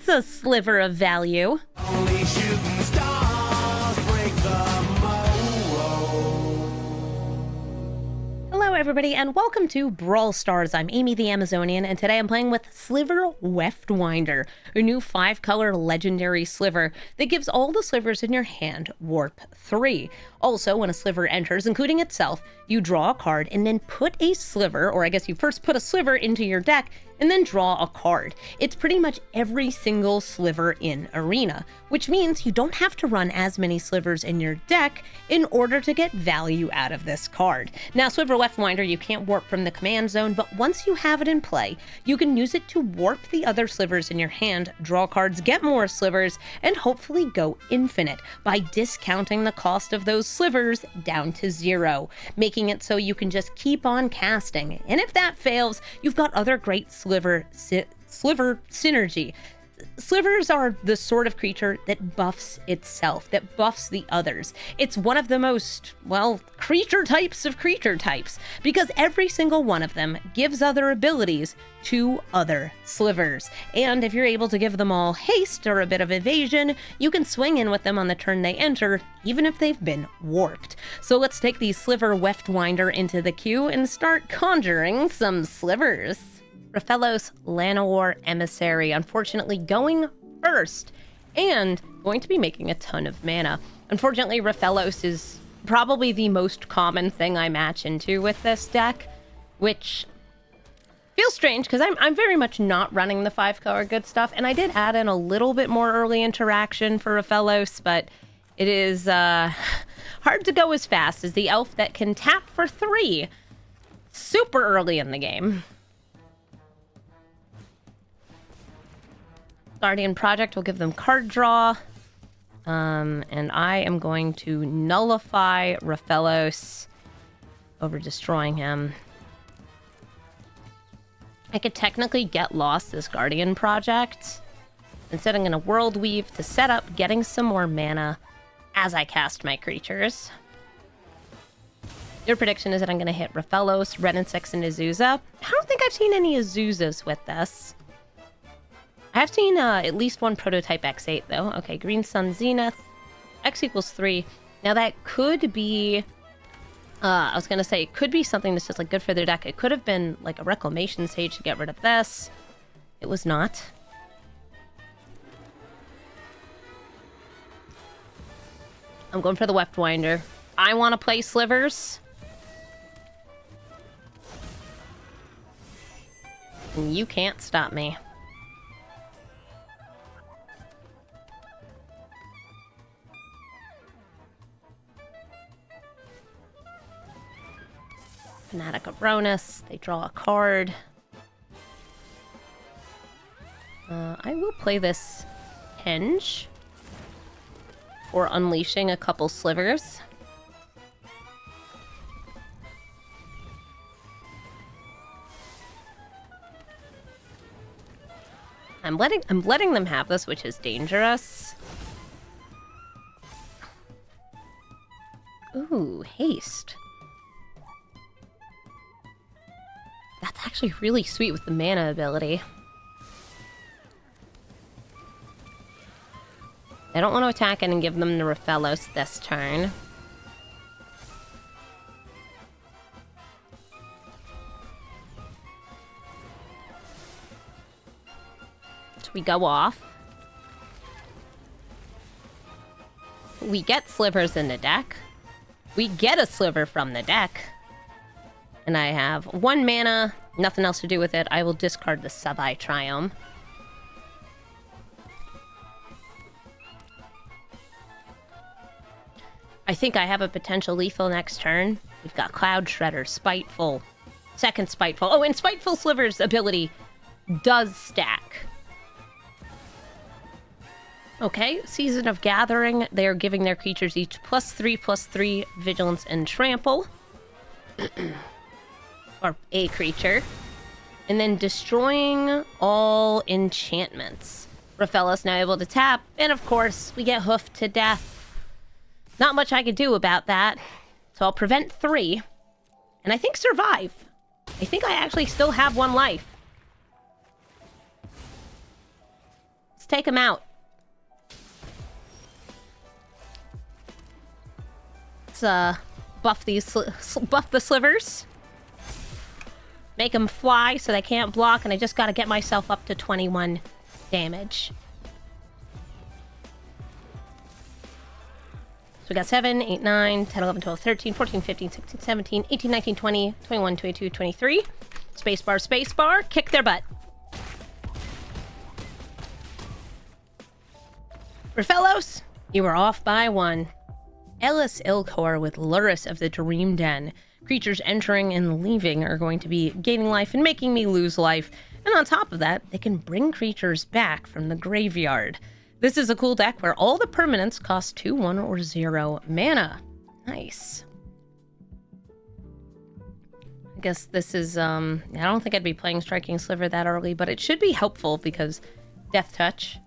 That's a sliver of value. Only shooting stars break the Hello everybody and welcome to Brawl Stars. I'm Amy the Amazonian and today I'm playing with Sliver Weftwinder, a new 5-color legendary sliver that gives all the slivers in your hand Warp 3. Also, when a sliver enters, including itself, you draw a card and then put a sliver, or I guess you first put a sliver into your deck and then draw a card. It's pretty much every single sliver in Arena, which means you don't have to run as many slivers in your deck in order to get value out of this card. Now, Sliver Weftwinder, you can't warp from the command zone, but once you have it in play, you can use it to warp the other slivers in your hand, draw cards, get more slivers, and hopefully go infinite by discounting the cost of those slivers down to 0, making it so you can just keep on casting. And if that fails, you've got other great sliver synergy. Slivers are the sort of creature that buffs itself, that buffs the others. It's one of the most, well, creature types of creature types, because every single one of them gives other abilities to other slivers. And if you're able to give them all haste or a bit of evasion, you can swing in with them on the turn they enter, even if they've been warped. So let's take the Sliver Weftwinder into the queue and start conjuring some slivers. Rafllos, Llanowar, Emissary, unfortunately going first, and going to be making a ton of mana. Unfortunately, Rafllos is probably the most common thing I match into with this deck, which feels strange because I'm very much not running the 5-color good stuff, and I did add in a little bit more early interaction for Rafllos, but it is hard to go as fast as the elf that can tap for 3 super early in the game. Guardian Project will give them card draw. And I am going to nullify Rafllos over destroying him. I could technically get lost this Guardian Project. Instead, I'm going to World Weave to set up getting some more mana as I cast my creatures. Your prediction is that I'm going to hit Rafllos, Wrenn and Six, and Azusa. I don't think I've seen any Azuzas with this. I've seen at least one prototype X8, though. Okay, Green Sun Zenith. X equals 3. Now, that could be... I was going to say, it could be something that's just, like, good for their deck. It could have been, like, a Reclamation Sage to get rid of this. It was not. I'm going for the Weftwinder. I want to play Slivers. And you can't stop me. Fanatic of Lonus. They draw a card. I will play this Henge for unleashing a couple slivers. I'm letting them have this, which is dangerous. Ooh, haste. That's actually really sweet with the mana ability. I don't want to attack it and give them the Rafllos this turn. So we go off. We get slivers in the deck. We get a sliver from the deck. And I have 1 mana, nothing else to do with it. I will discard the Sub-Triome. I think I have a potential lethal next turn. We've got Cloud Shredder, Spiteful, second Spiteful. Oh, and Spiteful Sliver's ability does stack. Okay, Season of Gathering. They are giving their creatures each +3/+3 Vigilance and Trample. Or a creature. And then destroying all enchantments. Rafllos now able to tap. And of course, we get hoofed to death. Not much I could do about that. So I'll prevent 3. And I think survive. I think I actually still have 1 life. Let's take him out. Let's buff the slivers. Make them fly so they can't block, and I just gotta get myself up to 21 damage. So we got 7, 8, 9, 10, 11, 12, 13, 14, 15, 16, 17, 18, 19, 20, 21, 22, 23. Spacebar, spacebar, kick their butt. Rafllos, you were off by 1. Elas Il-Kor with Lurrus of the Dream Den. Creatures entering and leaving are going to be gaining life and making me lose life. And on top of that, they can bring creatures back from the graveyard. This is a cool deck where all the permanents cost 2, 1, or 0 mana. Nice. I guess this is, I don't think I'd be playing Striking Sliver that early, but it should be helpful because Death Touch.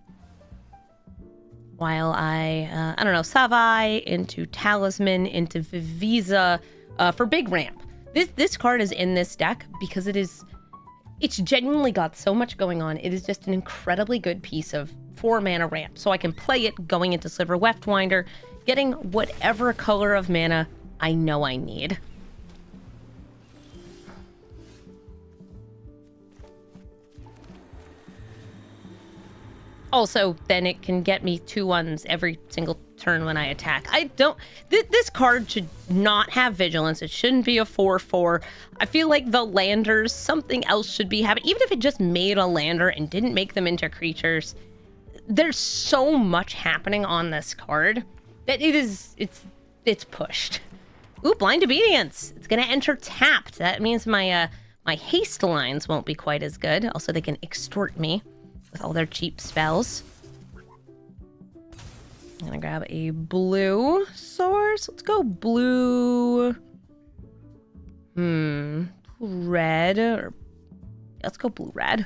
While I don't know, Savai into Talisman into Vivisa for big ramp. This card is in this deck because it's genuinely got so much going on. It is just an incredibly good piece of 4 mana ramp. So I can play it going into Sliver Weftwinder, getting whatever color of mana I know I need. Also, then it can get me 2/1s every single turn when I attack. This card should not have vigilance. It shouldn't be a 4/4. I feel like the landers, something else should be having, even if it just made a lander and didn't make them into creatures. There's so much happening on this card that it's pushed. Ooh, Blind Obedience. It's gonna enter tapped. That means my haste lines won't be quite as good. Also, they can extort me with all their cheap spells. I'm gonna grab a blue source. Let's go blue. Red. Or let's go blue-red.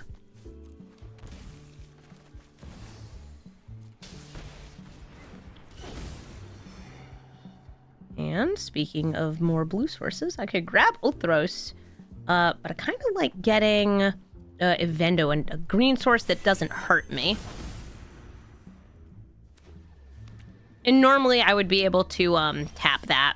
And speaking of more blue sources, I could grab Ulthros, but I kind of like getting Evendo and a green source that doesn't hurt me. And normally I would be able to tap that.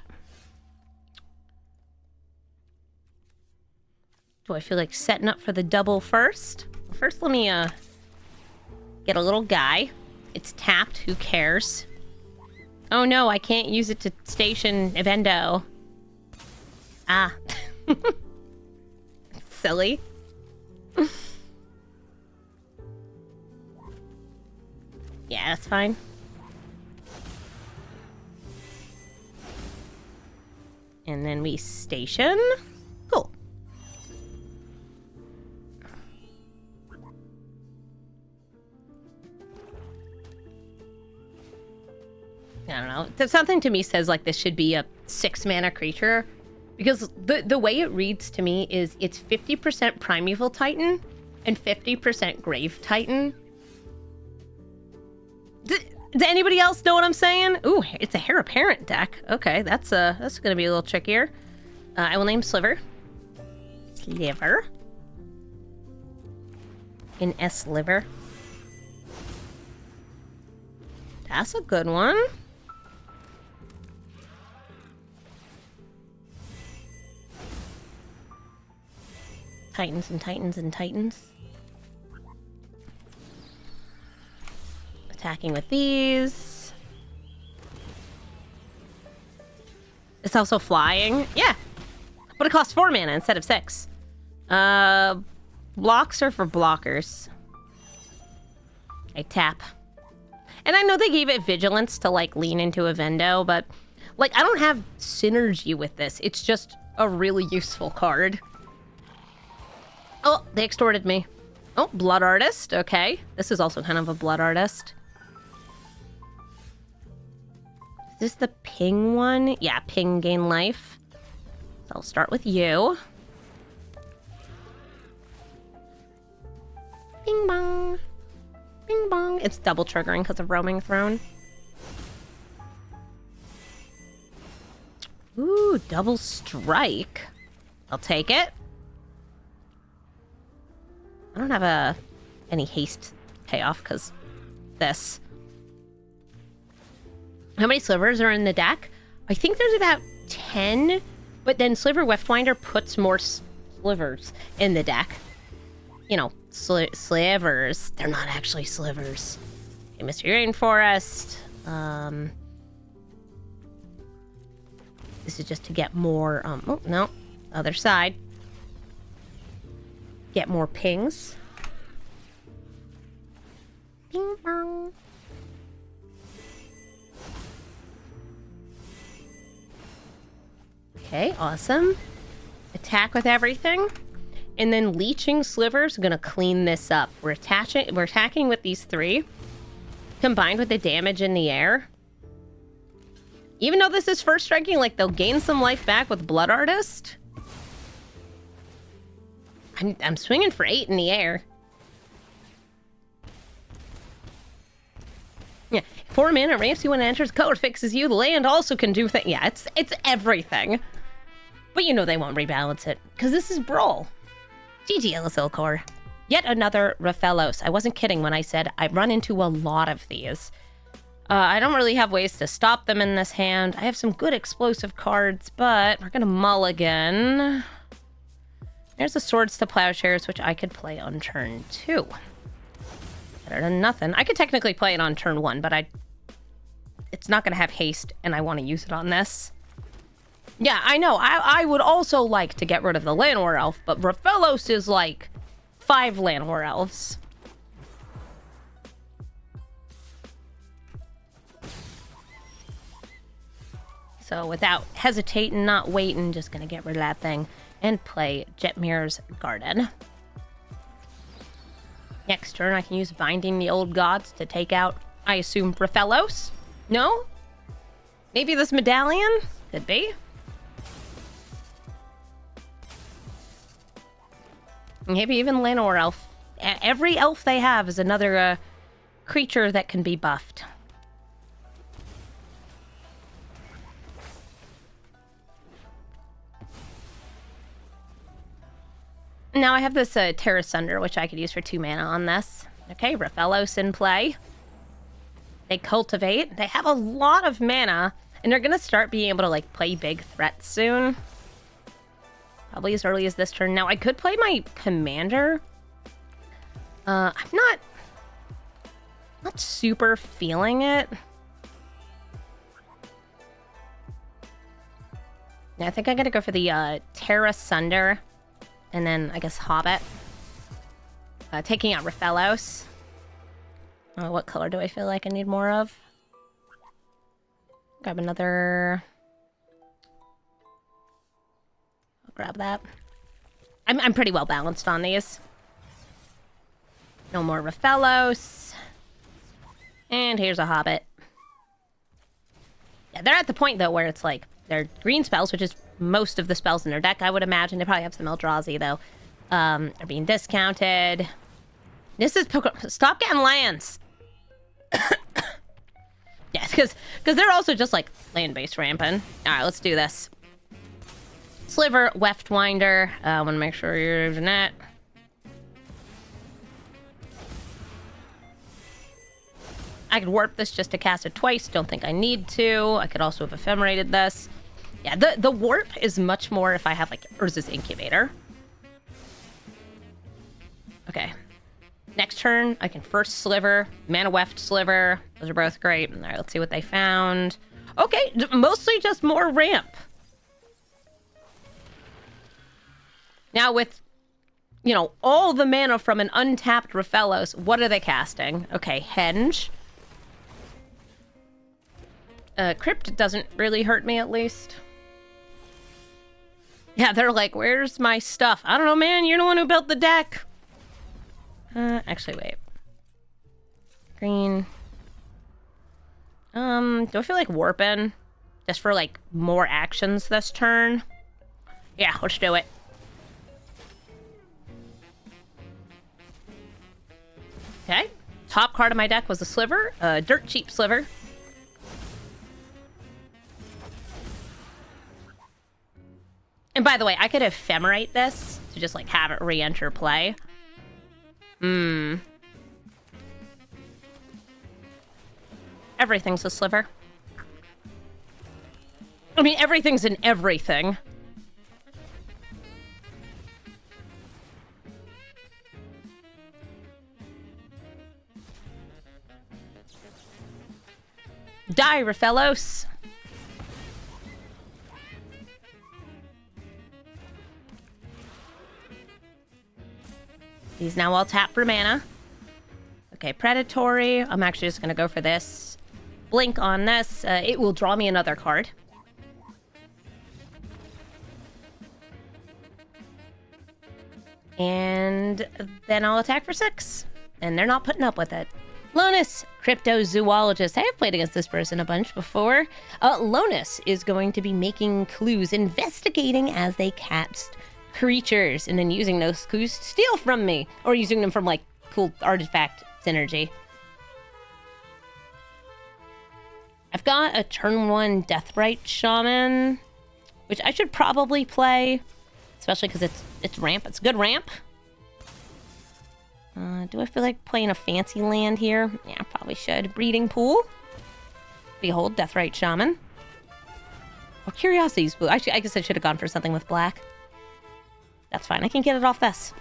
Do I feel like setting up for the double first? First, let me get a little guy. It's tapped, who cares? Oh no, I can't use it to station Evendo. Ah. Silly. Yeah, that's fine. And then we station. Cool. I don't know. Something to me says like this should be a 6 mana creature. Because the way it reads to me is it's 50% Primeval Titan and 50% Grave Titan. Does anybody else know what I'm saying? Ooh, it's a Heir Apparent deck. Okay, that's gonna be a little trickier. I will name Sliver. Sliver. In S-Liver. That's a good one. Titans and Titans and Titans. Attacking with these. It's also flying. Yeah. But it costs 4 mana instead of 6. Blocks are for blockers. I tap. And I know they gave it vigilance to like lean into a Vendo, but like I don't have synergy with this. It's just a really useful card. Oh, they extorted me. Oh, Blood Artist. Okay. This is also kind of a Blood Artist. Is this the ping one? Yeah, ping gain life. So I'll start with you. Bing bong. Bing bong. It's double triggering because of Roaming Throne. Ooh, double strike. I'll take it. I don't have any haste payoff because this. How many slivers are in the deck? I think there's about 10, but then Sliver Weftwinder puts more slivers in the deck. You know, slivers. They're not actually slivers. Okay, Mystery Rainforest. This is just to get more, oh, no. Other side. Get more pings. Ping pong. Okay, awesome. Attack with everything. And then leeching slivers are gonna clean this up. We're attacking with these 3. Combined with the damage in the air. Even though this is first striking, like they'll gain some life back with Blood Artist. I'm swinging for 8 in the air. Yeah, 4 mana ramps you when it enters, color fixes you. The land also can do things. Yeah, it's everything. But you know they won't rebalance it because this is Brawl. GG Elas Il-Kor. Yet another Rafllos. I wasn't kidding when I said I run into a lot of these. I don't really have ways to stop them in this hand. I have some good explosive cards, but we're gonna mulligan. There's the Swords to Plowshares, which I could play on turn 2. Better than nothing. I could technically play it on turn 1, but it's not going to have haste, and I want to use it on this. Yeah, I know. I would also like to get rid of the Llanowar Elf, but Rafllos is like 5 Llanowar Elves. So without hesitating, not waiting, just going to get rid of that thing. And play Jetmir's Garden. Next turn, I can use Binding the Old Gods to take out, I assume, Rafllos? No? Maybe this Medallion? Could be. Maybe even Llanowar Elf. Every elf they have is another creature that can be buffed. Now I have this Terra Sunder, which I could use for 2 mana on this. Okay, Rafllos in play. They cultivate. They have a lot of mana, and they're going to start being able to like play big threats soon. Probably as early as this turn. Now, I could play my commander. I'm not super feeling it. I think I'm going to go for the Terra Sunder. And then, I guess, Hobbit. Taking out Rafllos. What color do I feel like I need more of? Grab another... I'll grab that. I'm pretty well balanced on these. No more Rafllos. And here's a Hobbit. Yeah, they're at the point, though, where it's like, they're green spells, which is most of the spells in their deck, I would imagine. They probably have some Eldrazi, though. Are being discounted. This is... Stop getting lands! Yes, because they're also just, like, land-based ramping. Alright, let's do this. Sliver Weftwinder. I want to make sure you're using that. I could warp this just to cast it twice. Don't think I need to. I could also have ephemerated this. Yeah, the warp is much more if I have, like, Urza's Incubator. Okay. Next turn, I can first Sliver, Mana Weft Sliver. Those are both great. All right, let's see what they found. Okay, mostly just more ramp. Now with, you know, all the mana from an untapped Rafllos, what are they casting? Okay, Henge. Crypt doesn't really hurt me, at least. Yeah, they're like, where's my stuff? I don't know, man. You're the one who built the deck. Actually, wait. Green. Do I feel like warping? Just for, like, more actions this turn? Yeah, let's do it. Okay. Top card of my deck was a Sliver. Dirt cheap Sliver. And by the way, I could ephemerate this to just, like, have it re-enter play. Everything's a sliver. I mean, everything's in everything. Die, Rafllos. These now all tap for mana. Okay, Predatory. I'm actually just going to go for this. Blink on this. It will draw me another card. And then I'll attack for 6. And they're not putting up with it. Lonus, cryptozoologist. I have played against this person a bunch before. Lonus is going to be making clues, investigating as they cast creatures, and then using those clues to steal from me. Or using them from, like, cool artifact synergy. I've got a turn 1 Deathrite Shaman, which I should probably play, especially because it's ramp. It's a good ramp. Do I feel like playing a fancy land here? Yeah, probably should. Breeding Pool. Behold, Deathrite Shaman. Or Curiosity's Blue. Actually, I guess I should have gone for something with black. That's fine. I can get it off this.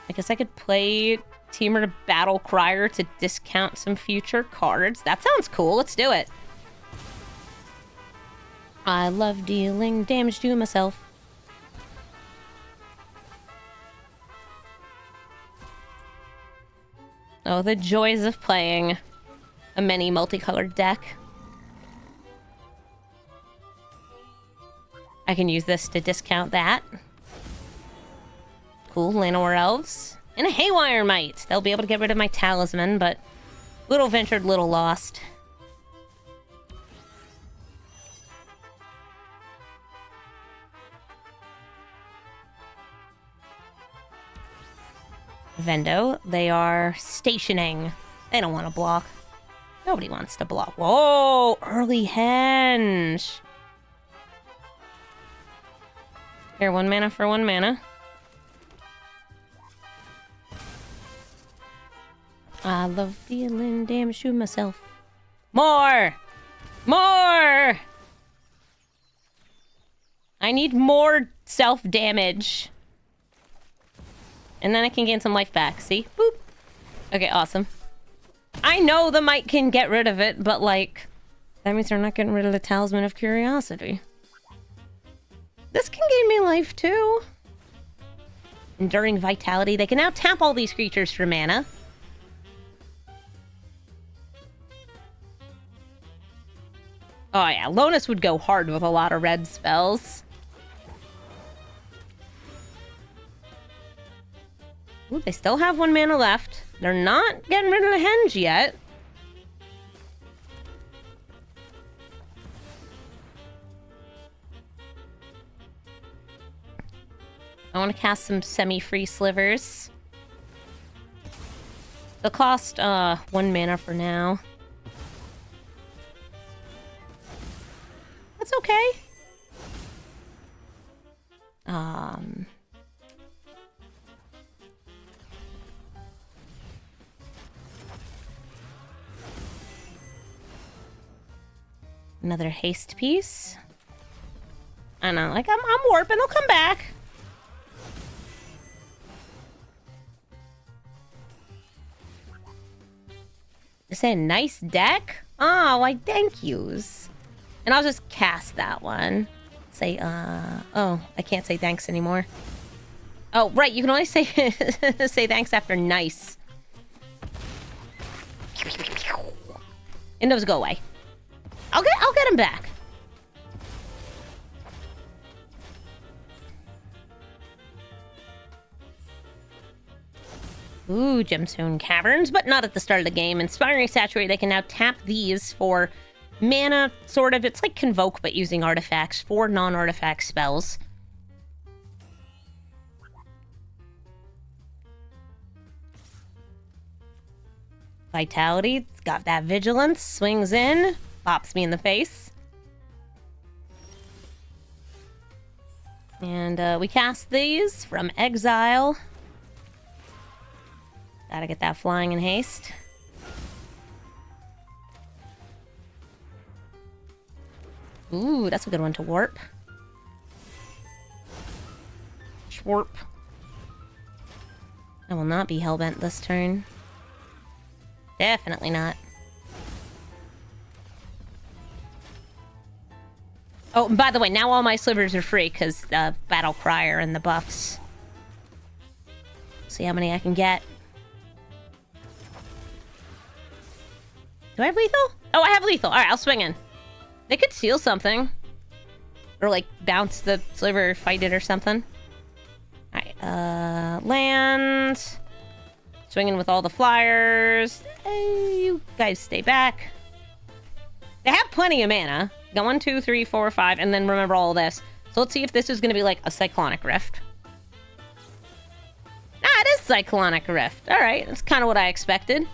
I guess I could play Teamer to Battle Crier to discount some future cards. That sounds cool. Let's do it. I love dealing damage to myself. Oh, the joys of playing a many multicolored deck. I can use this to discount that. Cool, Llanowar Elves. And a Haywire Mite. They'll be able to get rid of my Talisman, but little ventured, little lost. Vendo, they are stationing. They don't want to block. Nobody wants to block. Whoa! Early Henge! Here, 1 mana for 1 mana. I love dealing damage to myself. More! More! I need more self-damage. And then I can gain some life back, see? Boop. Okay, awesome. I know the Mite can get rid of it, but, like, that means they're not getting rid of the Talisman of Curiosity. This can gain me life, too. Enduring Vitality. They can now tap all these creatures for mana. Oh, yeah. Lonus would go hard with a lot of red spells. Ooh, they still have 1 mana left. They're not getting rid of the Henge yet. I want to cast some semi-free Slivers. They'll cost 1 mana for now. That's okay. Another haste piece. I know, like, I'm warping. They'll come back. They say nice deck? Oh, why thank yous. And I'll just cast that one. Say, oh, I can't say thanks anymore. Oh, right, you can only say say thanks after nice. And those go away. I'll get him back. Ooh, Gemstone Caverns, but not at the start of the game. Inspiring Saturate, they can now tap these for mana, sort of. It's like Convoke, but using artifacts for non-artifact spells. Vitality, it's got that Vigilance, swings in, pops me in the face. And we cast these from Exile. Gotta get that flying in haste. Ooh, that's a good one to warp. Schwarp. I will not be hellbent this turn. Definitely not. Oh, and by the way, now all my slivers are free because Battle Crier and the buffs. See how many I can get. Do I have lethal? Oh, I have lethal. All right, I'll swing in. They could steal something. Or, like, bounce the sliver, fight it or something. All right, land. Swinging with all the flyers. Hey, you guys stay back. They have plenty of mana. Got 1, 2, 3, 4, 5, and then remember all this. So let's see if this is going to be like a Cyclonic Rift. Ah, it is Cyclonic Rift. All right, that's kind of what I expected.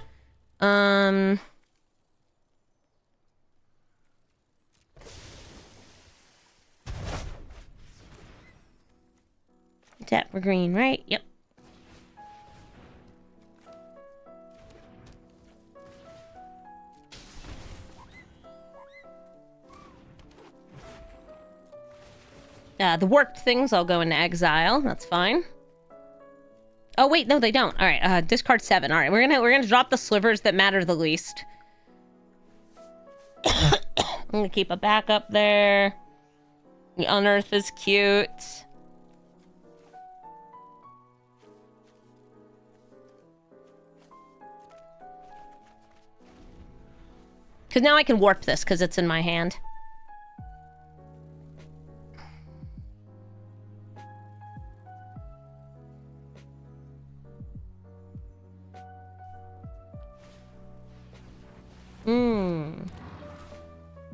That we're green, right? Yep. The warped things all go into exile. That's fine. Oh wait, no, they don't. All right, discard 7. All right, we're gonna drop the slivers that matter the least. I'm gonna keep a backup there. The unearth is cute. Because now I can warp this because it's in my hand.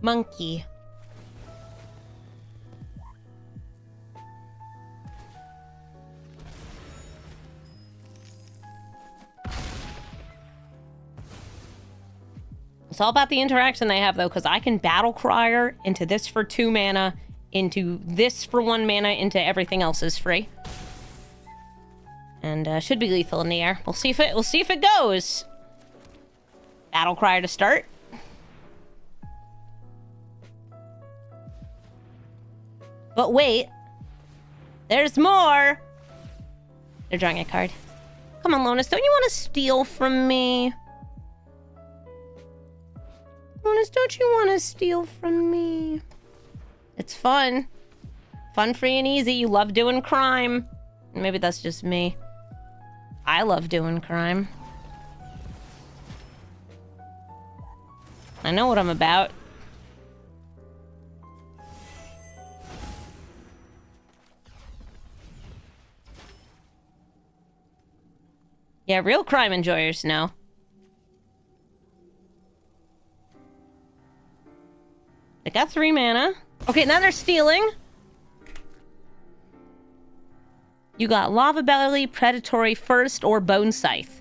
Monkey. It's all about the interaction they have, though, because I can Battle Crier into this for 2 mana, into this for 1 mana, into everything else is free. And should be lethal in the air. We'll see if it goes. Battle Crier to start. But wait. There's more. They're drawing a card. Come on, Lonus. Don't you want to steal from me? Lonus, don't you want to steal from me? It's fun. Fun, free, and easy. You love doing crime. Maybe that's just me. I love doing crime. I know what I'm about. Yeah, real crime enjoyers know. They got 3 mana. Okay, now they're stealing. You got Lava Belly, Predatory First, or Bone Scythe.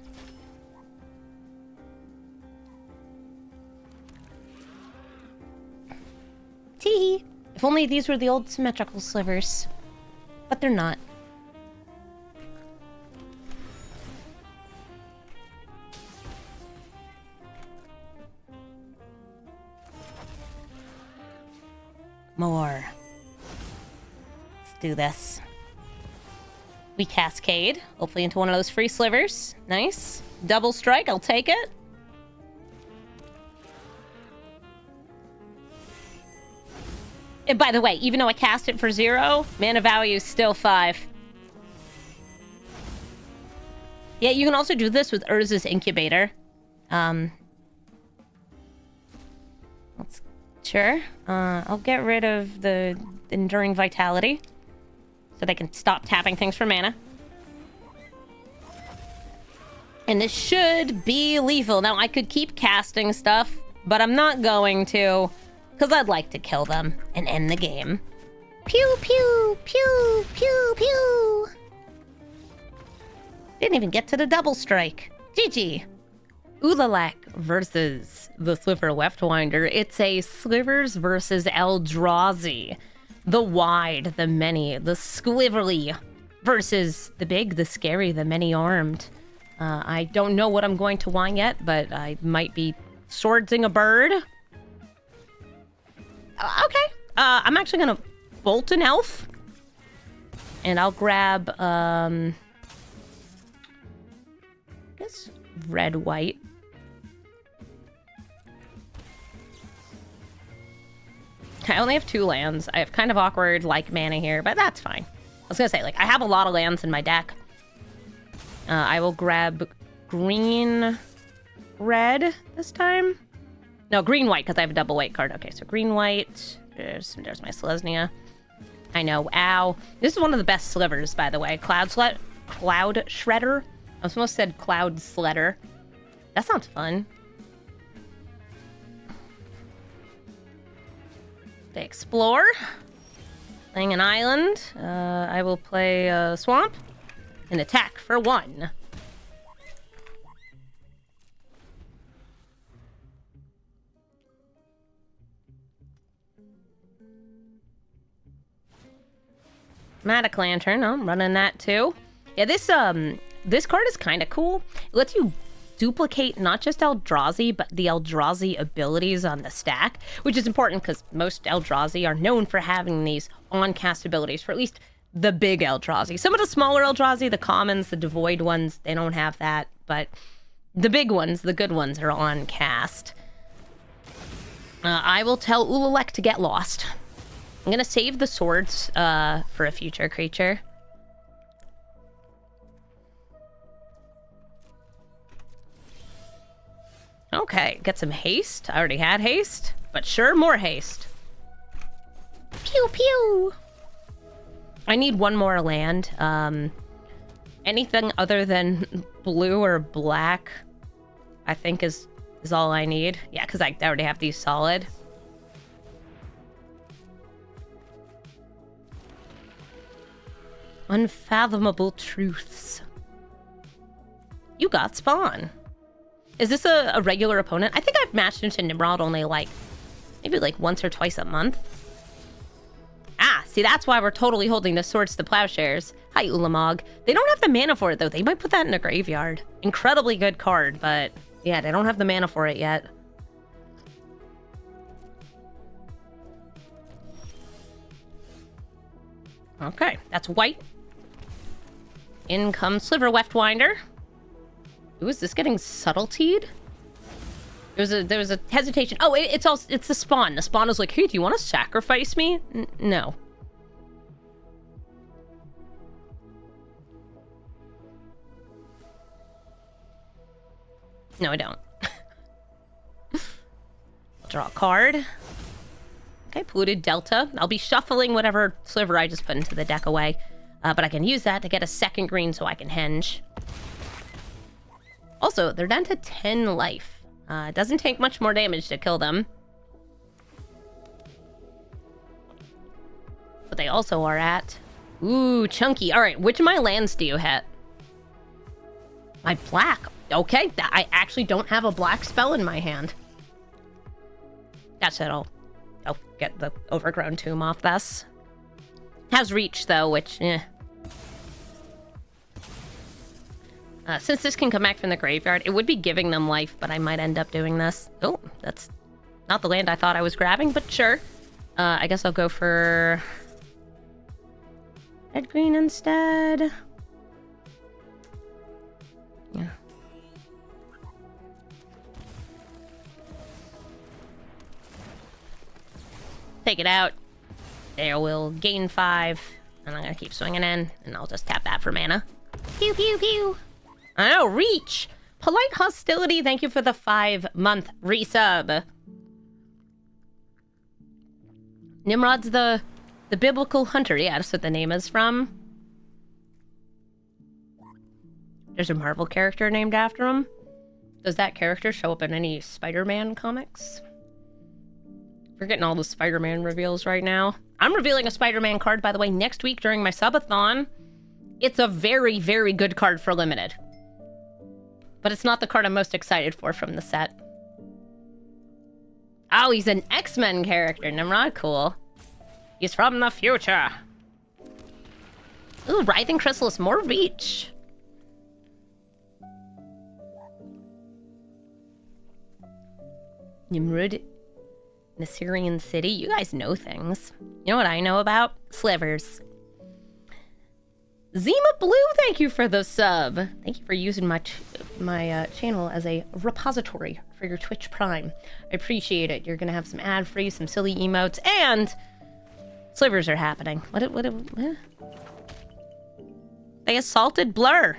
Teehee. If only these were the old symmetrical slivers. But they're not. More. Let's do this. We cascade, hopefully into one of those free slivers. Nice. Double strike, I'll take it. And by the way, even though I cast it for 0, mana value is still 5. Yeah, you can also do this with Urza's Incubator. Sure. I'll get rid of the Enduring Vitality so they can stop tapping things for mana. And this should be lethal. Now, I could keep casting stuff, but I'm not going to, because I'd like to kill them and end the game. Pew, pew, pew, pew, pew. Didn't even get to the double strike. GG. Ulalak versus the Sliver Weftwinder. It's a Slivers versus Eldrazi. The wide, the many, the squiverly versus the big, the scary, the many-armed. I don't know what I'm going to want yet, but I might be swordsing a bird. Okay. I'm actually gonna bolt an elf. And I'll grab, guess red, white. I only have 2 lands. I have kind of awkward, like, mana here, but that's fine. I was gonna say, like, I have a lot of lands in my deck. I will grab green, red this time. No, green, white, because I have a double white card. Okay, so green, white. There's my Selesnya. I know, ow. This is one of the best slivers, by the way. Cloud Shredder. I was almost said Cloud Sledder. That sounds fun. They explore. Playing an island. I will play a swamp. And attack for 1. Magic Lantern, I'm running that too. Yeah, this card is kind of cool. It lets you duplicate not just Eldrazi, but the Eldrazi abilities on the stack, which is important because most Eldrazi are known for having these on-cast abilities, for at least the big Eldrazi. Some of the smaller Eldrazi, the commons, the devoid ones, they don't have that, but the big ones, the good ones, are on-cast. I will tell Ulalek to get lost. I'm gonna save the swords for a future creature. Okay, get some haste. I already had haste, but sure, more haste. Pew pew! I need 1 more land. Anything other than blue or black, I think is all I need. Yeah, because I already have these solid. Unfathomable truths. You got Spawn. Is this a regular opponent? I think I've matched into Nimrod only maybe once or twice a month. Ah, see, that's why we're totally holding the Swords to Plowshares. Hi, Ulamog. They don't have the mana for it, though. They might put that in a graveyard. Incredibly good card, but yeah, they don't have the mana for it yet. Okay, that's white. In comes Sliver Weftwinder. Ooh, is this getting subtletied? There was a hesitation. Oh, it's the spawn. The spawn is like, hey, do you want to sacrifice me? No. No, I don't. I'll draw a card. Okay, Polluted Delta. I'll be shuffling whatever sliver I just put into the deck away. But I can use that to get a second green so I can henge. Also, they're down to 10 life. It doesn't take much more damage to kill them. But they also are at... Ooh, chunky. Alright, which of my lands do you hit? My black. Okay, I actually don't have a black spell in my hand. That's it. I'll get the Overgrown Tomb off this. Has reach, though, which, since this can come back from the graveyard, it would be giving them life, but I might end up doing this. Oh, that's not the land I thought I was grabbing, but sure. I guess I'll go for red green instead. Yeah. Take it out. There will gain 5, and I'm gonna keep swinging in, and I'll just tap that for mana. Pew pew pew. I know, reach. Polite Hostility, thank you for the 5-month resub. Nimrod's the biblical hunter. Yeah, that's what the name is from. There's a Marvel character named after him. Does that character show up in any Spider-Man comics? We're getting all the Spider-Man reveals right now. I'm revealing a Spider-Man card, by the way, next week during my subathon. It's a very, very good card for Limited. But it's not the card I'm most excited for from the set. Oh, he's an X-Men character. Nimrod, cool. He's from the future. Ooh, Writhing Chrysalis, more reach. Nimrod. in a Syrian city. You guys know things. You know what I know about? Slivers. Zima Blue, thank you for the sub. Thank you for using my channel as a repository for your Twitch Prime. I appreciate it. You're gonna have some ad-free, some silly emotes, and slivers are happening. What? They assaulted Blur.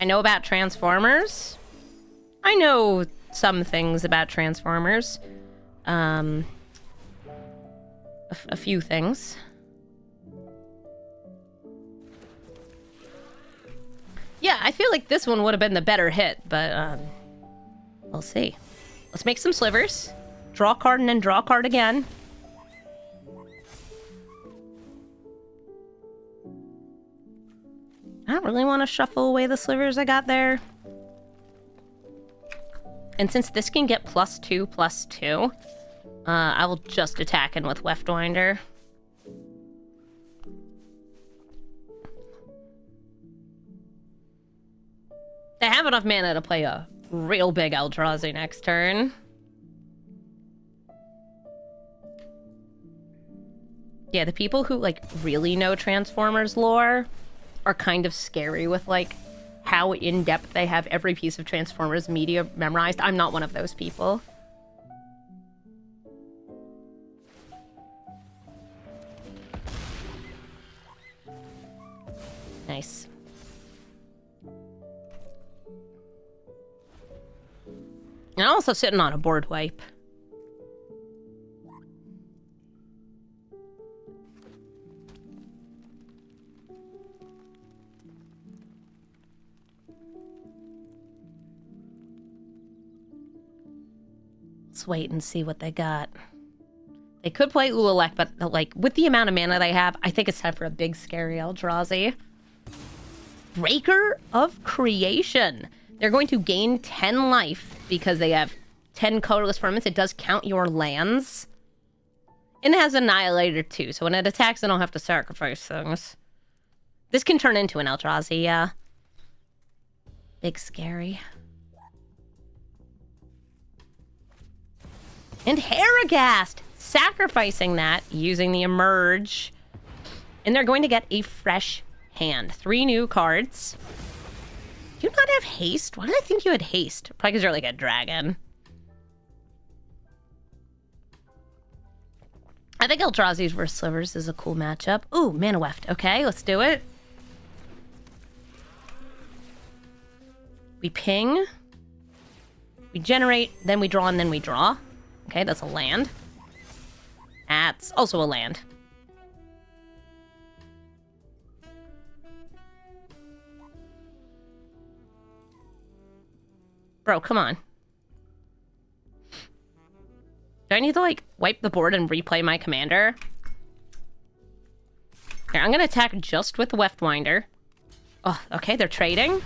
I know about Transformers. I know some things about Transformers. A few things. Yeah, I feel like this one would have been the better hit, but we'll see. Let's make some slivers. Draw a card and then draw a card again. I don't really want to shuffle away the slivers I got there. And since this can get +2/+2, I will just attack in with Weftwinder. They have enough mana to play a real big Eldrazi next turn. Yeah, the people who, like, really know Transformers lore are kind of scary with, like, how in-depth they have every piece of Transformers media memorized. I'm not one of those people. Nice. And I'm also sitting on a board wipe. Let's wait and see what they got. They could play Ululek, but like with the amount of mana they have, I think it's time for a big scary Eldrazi. Breaker of Creation. They're going to gain 10 life because they have 10 colorless permanents. It does count your lands. And it has Annihilator too, so when it attacks, I don't have to sacrifice things. This can turn into an Eldrazi, yeah. Big scary. And Harrogast! Sacrificing that using the Emerge. And they're going to get a fresh hand. 3 new cards. Do you not have haste? Why did I think you had haste? Probably because you're like a dragon. I think Eldrazi's versus Slivers is a cool matchup. Ooh, Mana Weft. Okay, let's do it. We ping. We generate, then we draw, and then we draw. Okay, that's a land. That's also a land. Bro, come on. Do I need to, like, wipe the board and replay my commander? Here, I'm gonna attack just with the Weftwinder. Oh, okay, they're trading.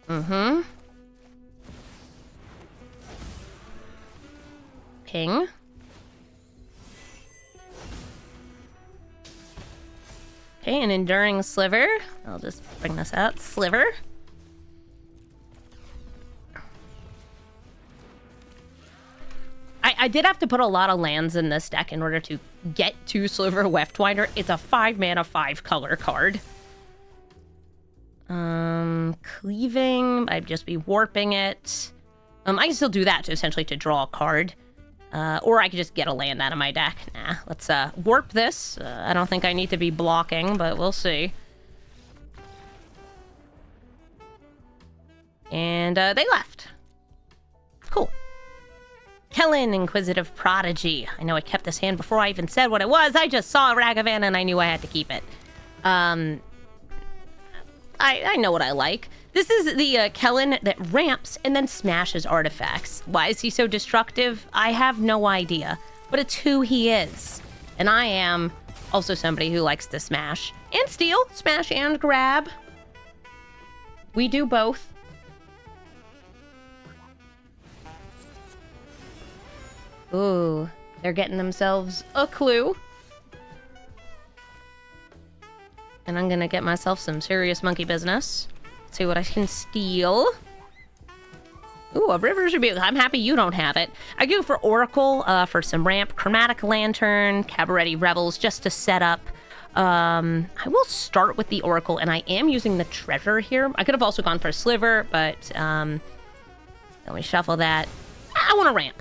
Mm-hmm. Ping. Okay, an Enduring Sliver. I'll just bring this out. Sliver. I did have to put a lot of lands in this deck in order to get to Sliver Weftwinder. It's a 5 mana, 5 color card. Cleaving. I'd just be warping it. I can still do that to essentially to draw a card. Or I could just get a land out of my deck. Nah, let's warp this. I don't think I need to be blocking, but we'll see. And they left. Cool. Kellan, Inquisitive Prodigy. I know I kept this hand before I even said what it was. I just saw Ragavan and I knew I had to keep it. I know what I like. This is the Kellan that ramps and then smashes artifacts. Why is he so destructive? I have no idea. But it's who he is. And I am also somebody who likes to smash and steal. Smash and grab. We do both. Ooh, they're getting themselves a clue. And I'm gonna get myself some serious monkey business. Let's see what I can steal. Ooh, a River's Rebuke. I'm happy you don't have it. I go for Oracle for some ramp, Chromatic Lantern, Cabaret Rebels, just to set up. I will start with the Oracle, and I am using the Treasure here. I could have also gone for a Sliver, but let me shuffle that. I want a ramp.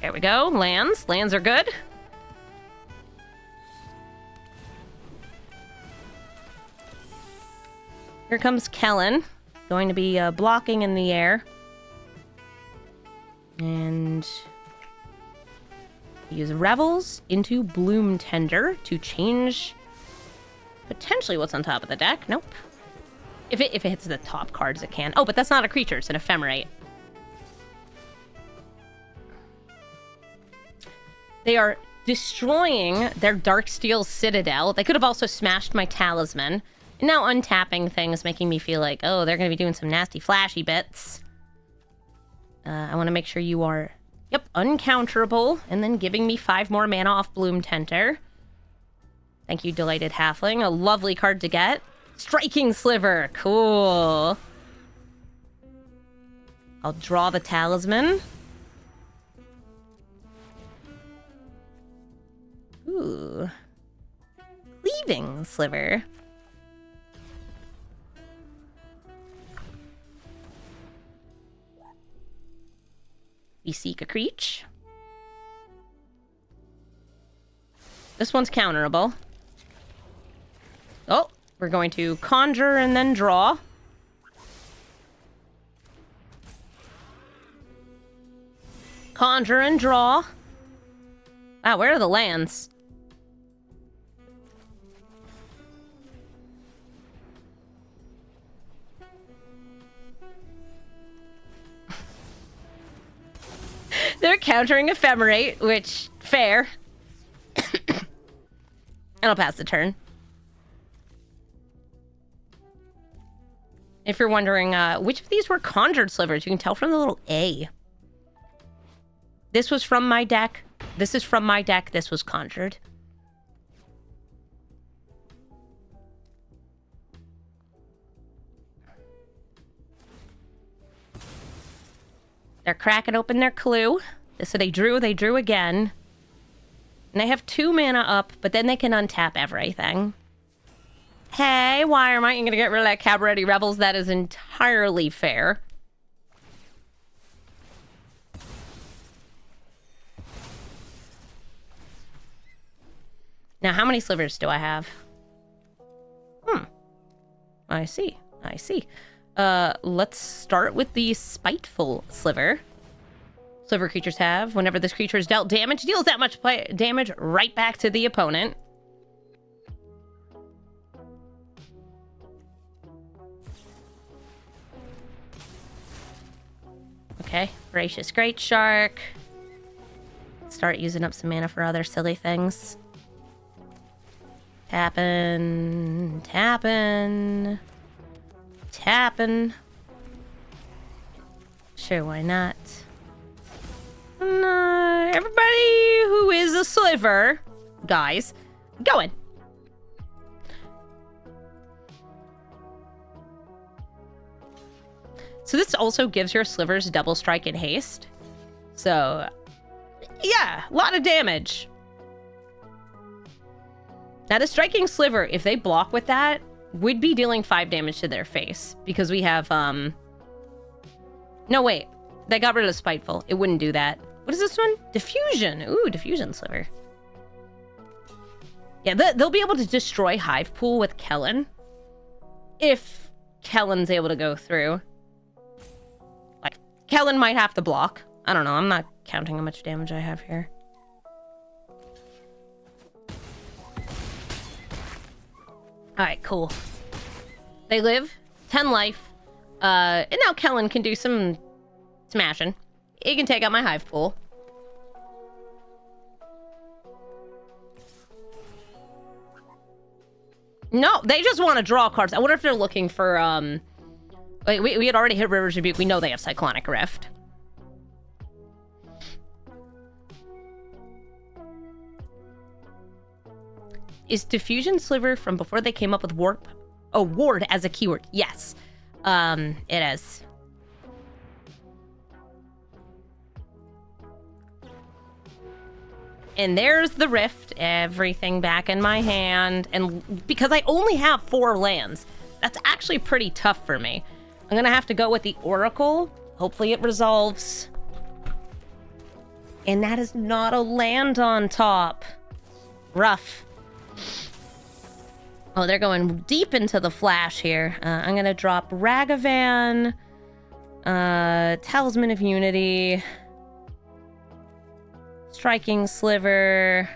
There we go. Lands. Lands are good. Here comes Kellan. Going to be blocking in the air. And use Revels into Bloom Tender to change potentially what's on top of the deck. Nope. If it hits the top cards, it can. Oh, but that's not a creature. It's an ephemerate. They are destroying their Darksteel Citadel. They could have also smashed my Talisman. And now untapping things, making me feel like, oh, they're going to be doing some nasty flashy bits. I want to make sure you are, yep, uncounterable, and then giving me 5 more mana off Bloom Tenter. Thank you, Delighted Halfling. A lovely card to get. Striking Sliver. Cool. I'll draw the Talisman. Ooh. Cleaving Sliver. We seek a creature. This one's counterable. Oh, we're going to conjure and then draw. Conjure and draw. Wow, where are the lands? They're countering Ephemerate, which, fair. And I'll pass the turn. If you're wondering, which of these were conjured slivers, you can tell from the little A. This was from my deck. This is from my deck. This was conjured. They're cracking open their clue. So they drew again. And they have 2 mana up, but then they can untap everything. Hey, why am I going to get rid of that Cabaret Rebels? That is entirely fair. Now, how many slivers do I have? I see. Let's start with the Spiteful Sliver. Sliver creatures have, whenever this creature is dealt damage, deals that much damage right back to the opponent. Okay, Voracious Great Shark. Start using up some mana for other silly things. Tappin'. Sure, why not? And, everybody who is a sliver, guys, going. So this also gives your slivers double strike and haste. So, yeah, a lot of damage. Now, the striking sliver, if they block with that, would be dealing 5 damage to their face. Because we have, no, wait. They got rid of Spiteful. It wouldn't do that. What is this one? Diffusion. Ooh, Diffusion Sliver. Yeah, they'll be able to destroy Hive Pool with Kellan. If Kellan's able to go through. Like, Kellan might have to block. I don't know. I'm not counting how much damage I have here. Alright, cool. They live. 10 life. And now Kellan can do some smashing. He can take out my Hive Pool. No, they just want to draw cards. I wonder if they're looking for, like, we had already hit River's Rebuke. We know they have Cyclonic Rift. Is Diffusion Sliver from before they came up with Warp? Oh, Ward as a keyword. Yes. It is. And there's the Rift. Everything back in my hand. And because I only have 4 lands, that's actually pretty tough for me. I'm going to have to go with the Oracle. Hopefully it resolves. And that is not a land on top. Rough. Oh, they're going deep into the flash here. I'm going to drop Ragavan, Talisman of Unity, Striking Sliver,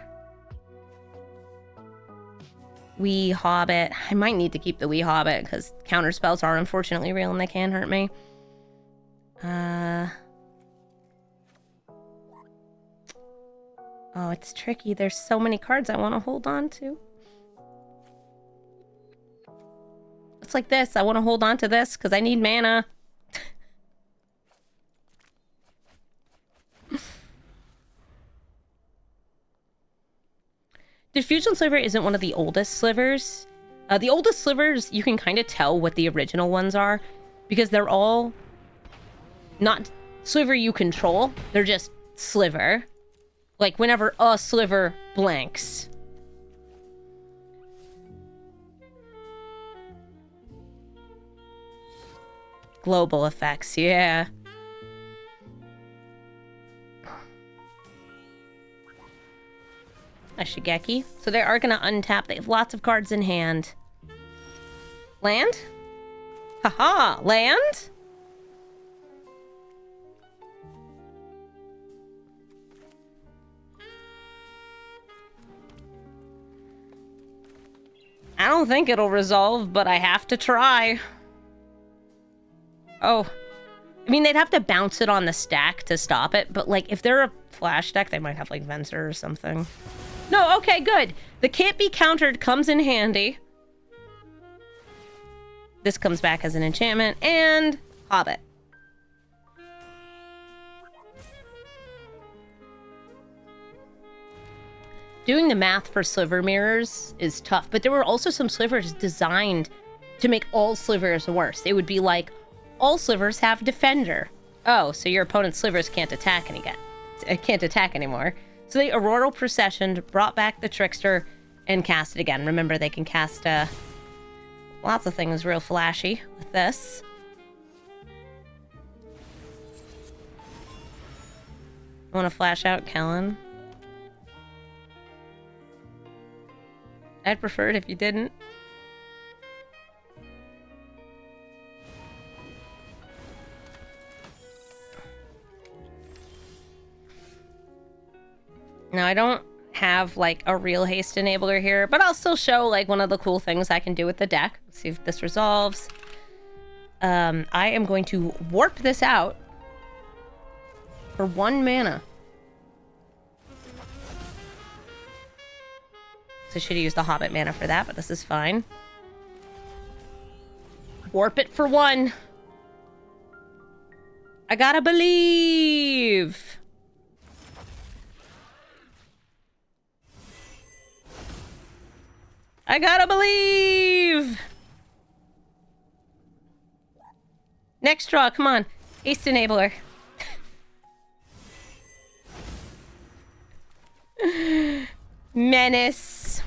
Wee Hobbit. I might need to keep the Wee Hobbit because counter spells are unfortunately real and they can hurt me. Oh, it's tricky. There's so many cards I want to hold on to. It's like this. I want to hold on to this because I need mana. Diffusion Sliver isn't one of the oldest slivers. The oldest slivers, you can kind of tell what the original ones are because they're all not sliver you control. They're just sliver. Like whenever a sliver blanks. Global effects, yeah. A Shigeki. So they are going to untap. They have lots of cards in hand. Land? Haha, land? I don't think it'll resolve, but I have to try. Oh. I mean, they'd have to bounce it on the stack to stop it, but, like, if they're a flash deck, they might have, like, Venser or something. No, okay, good. The can't be countered comes in handy. This comes back as an enchantment, and Hobbit. Doing the math for sliver mirrors is tough, but there were also some slivers designed to make all slivers worse. It would be like, all slivers have defender. Oh, so your opponent's slivers can't attack anymore. So they Auroral Procession, brought back the Trickster, and cast it again. Remember, they can cast lots of things real flashy with this. I want to flash out Kellan. I'd prefer it if you didn't. Now, I don't have, like, a real haste enabler here, but I'll still show, like, one of the cool things I can do with the deck. Let's see if this resolves. I am going to warp this out for 1 mana. So I should have used the Hobbit mana for that, but this is fine. Warp it for 1. I gotta believe. I gotta believe. Next draw, come on. Haste enabler. Menace.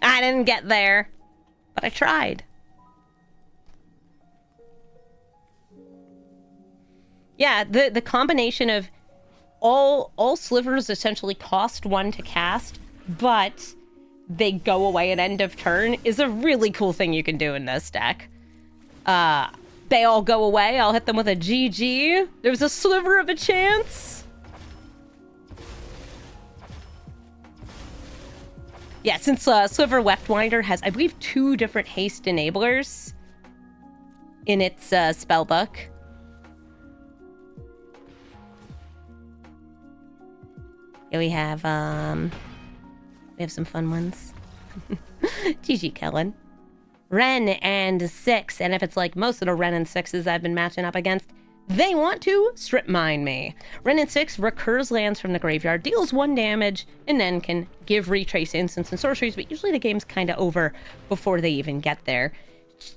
I didn't get there, but I tried. Yeah, the combination of all slivers essentially cost 1 to cast, but they go away at end of turn is a really cool thing you can do in this deck. They all go away. I'll hit them with a GG. There's a sliver of a chance. Yeah, since Sliver Weftwinder has, I believe, 2 different haste enablers in its spellbook. Yeah, we have some fun ones. GG, Kellan. Wrenn and Six, and if it's like most of the Wrenn and Sixes I've been matching up against, They want to strip mine me. Wrenn and Six recurs lands from the graveyard, deals 1 damage, and then can give retrace instants and sorceries, but usually the game's kind of over before they even get there.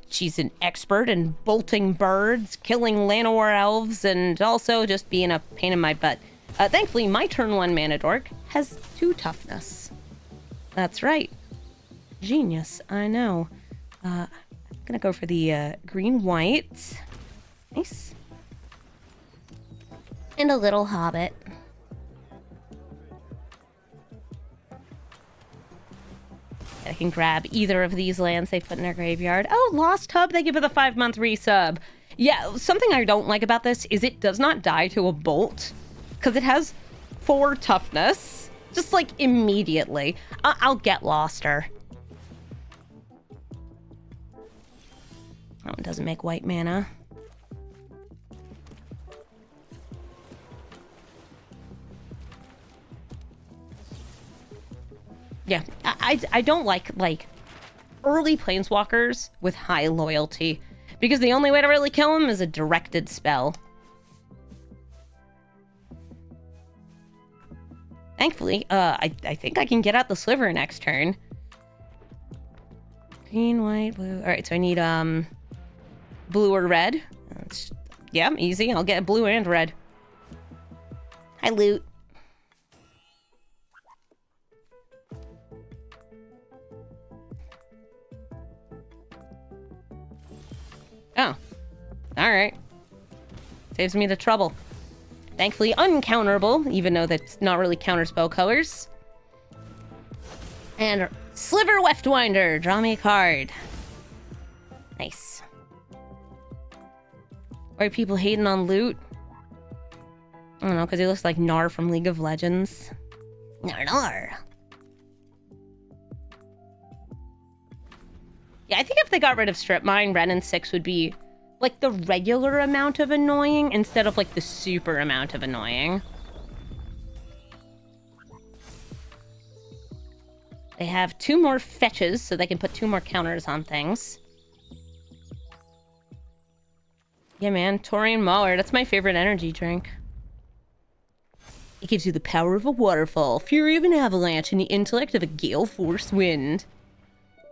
She's an expert in bolting birds, killing Llanowar elves, and also just being a pain in my butt. Thankfully, my turn 1 mana dork has 2 toughness. That's right. Genius, I know. I'm gonna go for the green-white. Nice. And a little hobbit. I can grab either of these lands they put in their graveyard. Oh, Lost Hub, they give it a 5-month resub. Yeah, something I don't like about this is it does not die to a bolt, because it has 4 toughness. Just like immediately. I'll get Loster. That one doesn't make white mana. Yeah, I don't like early planeswalkers with high loyalty, because the only way to really kill them is a directed spell. Thankfully, I think I can get out the Sliver next turn. Green, white, blue. All right, so I need blue or red. Yeah, easy. I'll get blue and red. Hi, loot. Oh. Alright. Saves me the trouble. Thankfully uncounterable, even though that's not really counterspell colors. And Sliver Weftwinder. Draw me a card. Nice. Why are people hating on loot? I don't know, because he looks like Gnar from League of Legends. Gnar. Yeah, I think if they got rid of Strip Mine, Wrenn and Six would be like the regular amount of annoying instead of like the super amount of annoying. They have 2 more fetches, so they can put 2 more counters on things. Yeah, man, Taurian Mauler, that's my favorite energy drink. It gives you the power of a waterfall, fury of an avalanche, and the intellect of a gale force wind.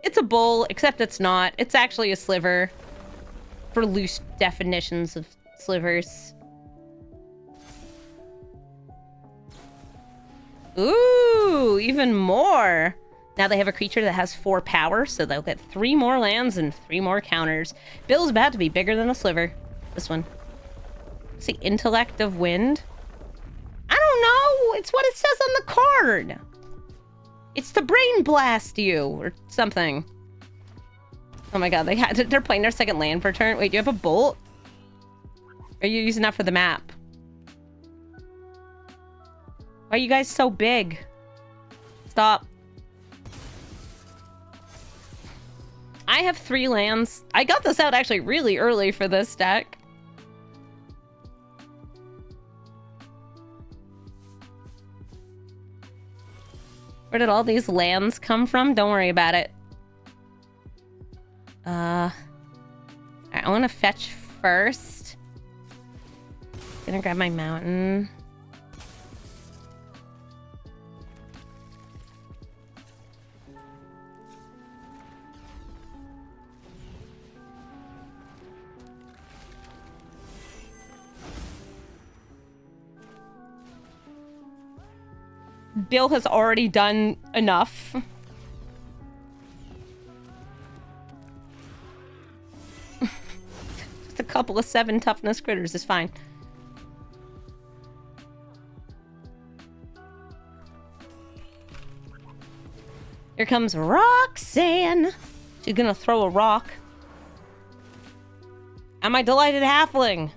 It's a bull, except it's not. It's actually a sliver. For loose definitions of slivers. Ooh, even more. Now they have a creature that has 4 power, so they'll get 3 more lands and 3 more counters. Bill's about to be bigger than a sliver. This one. It's the intellect of wind. I don't know. It's what it says on the card. It's to brain blast you or something. Oh my god, they're playing their second land per turn. Wait, do you have a bolt? Or are you using that for the map? Why are you guys so big? Stop. I have 3 lands. I got this out actually really early for this deck. Where did all these lands come from? Don't worry about it. I want to fetch first. Gonna grab my mountain. Bill has already done enough. Just a couple of 7 toughness critters is fine. Here comes Roxanne. She's gonna throw a rock. And my delighted halfling.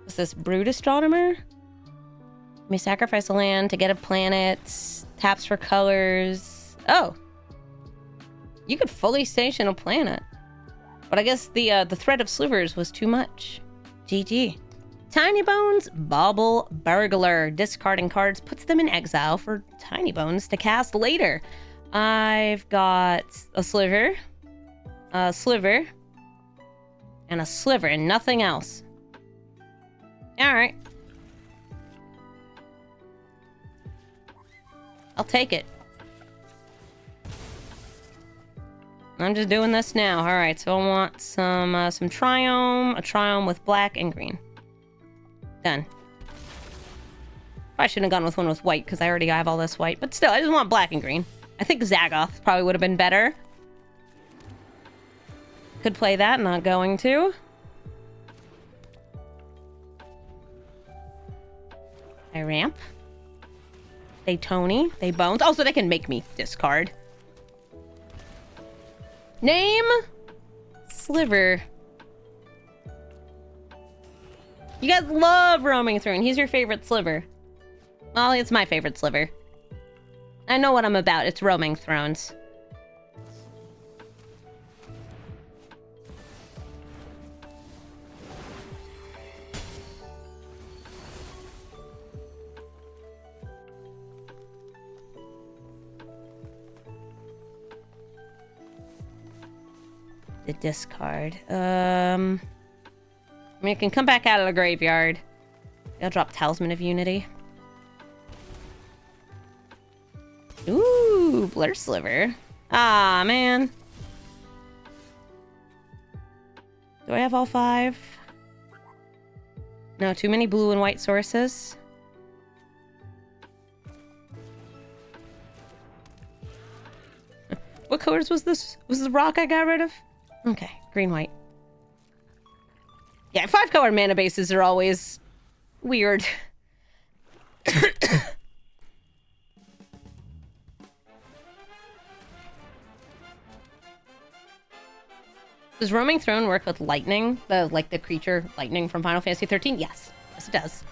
What's this? Brood Astronomer? You may sacrifice a land to get a planet. Taps for colors. Oh. You could fully station a planet. But I guess the threat of slivers was too much. GG. Tiny Bones Bauble Burglar. Discarding cards puts them in exile for Tiny Bones to cast later. I've got a Sliver. a sliver, and a sliver, and nothing else. Alright. I'll take it. I'm just doing this now. Alright, so I want some Triome, a Triome with black and green. Done. Probably shouldn't have gone with one with white, because I already have all this white. But still, I just want black and green. I think Zagoth probably would have been better. Could play that, not going to. I ramp. They Tony. They Bones. Also, they can make me discard. Name? Sliver. You guys love roaming through, and he's your favorite sliver. Well, it's my favorite sliver. I know what I'm about. It's roaming thrones. The discard. I mean, it can come back out of the graveyard. I'll drop Talisman of Unity. Ooh, Blur Sliver. Ah, man. Do I have all 5? No, too many blue and white sources. What colors was this? Was this the rock I got rid of? Okay, green, white. Yeah, 5-color mana bases are always weird. Does Roaming Throne work with lightning? Like the creature lightning from Final Fantasy 13? Yes. Yes, it does.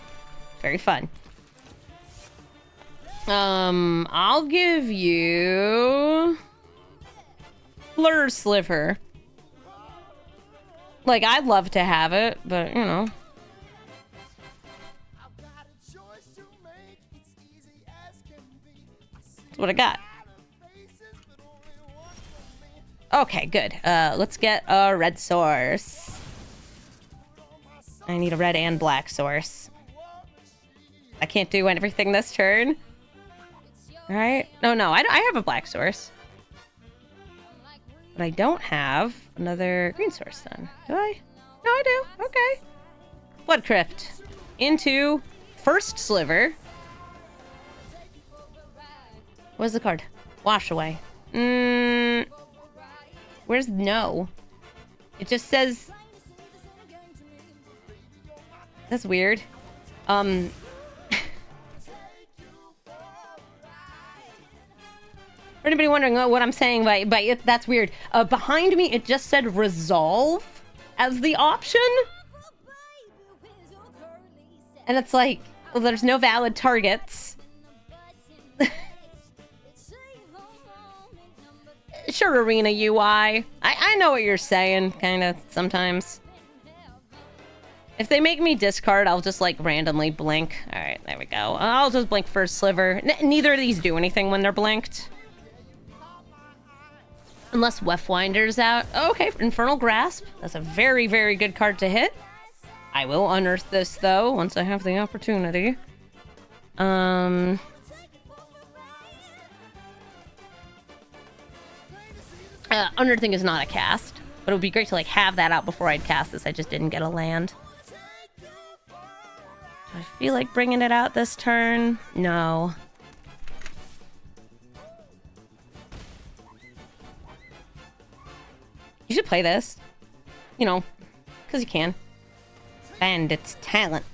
Very fun. I'll give you Blur Sliver. Like, I'd love to have it, but, you know. That's what I got. Okay, good. Let's get a red source. I need a red and black source. I can't do everything this turn. Alright. No, I have a black source. But I don't have another green source then. Do I? No, I do. Okay. Blood Crypt. Into first Sliver. Where's the card? Wash away. Where's no? It just says... That's weird. For anybody wondering what I'm saying by it, that's weird. Behind me, it just said resolve as the option. And it's like, well, there's no valid targets. Sure, Arena UI. I know what you're saying, kind of, sometimes. If they make me discard, I'll just, like, randomly blink. Alright, there we go. I'll just blink first Sliver. Neither of these do anything when they're blinked. Unless Weftwinder's out. Oh, okay, Infernal Grasp. That's a very, very good card to hit. I will unearth this, though, once I have the opportunity. Unearthing is not a cast, but it would be great to, like, have that out before I'd cast this. I just didn't get a land. Do I feel like bringing it out this turn? No. You should play this. You know, because you can. Bandit's Talent.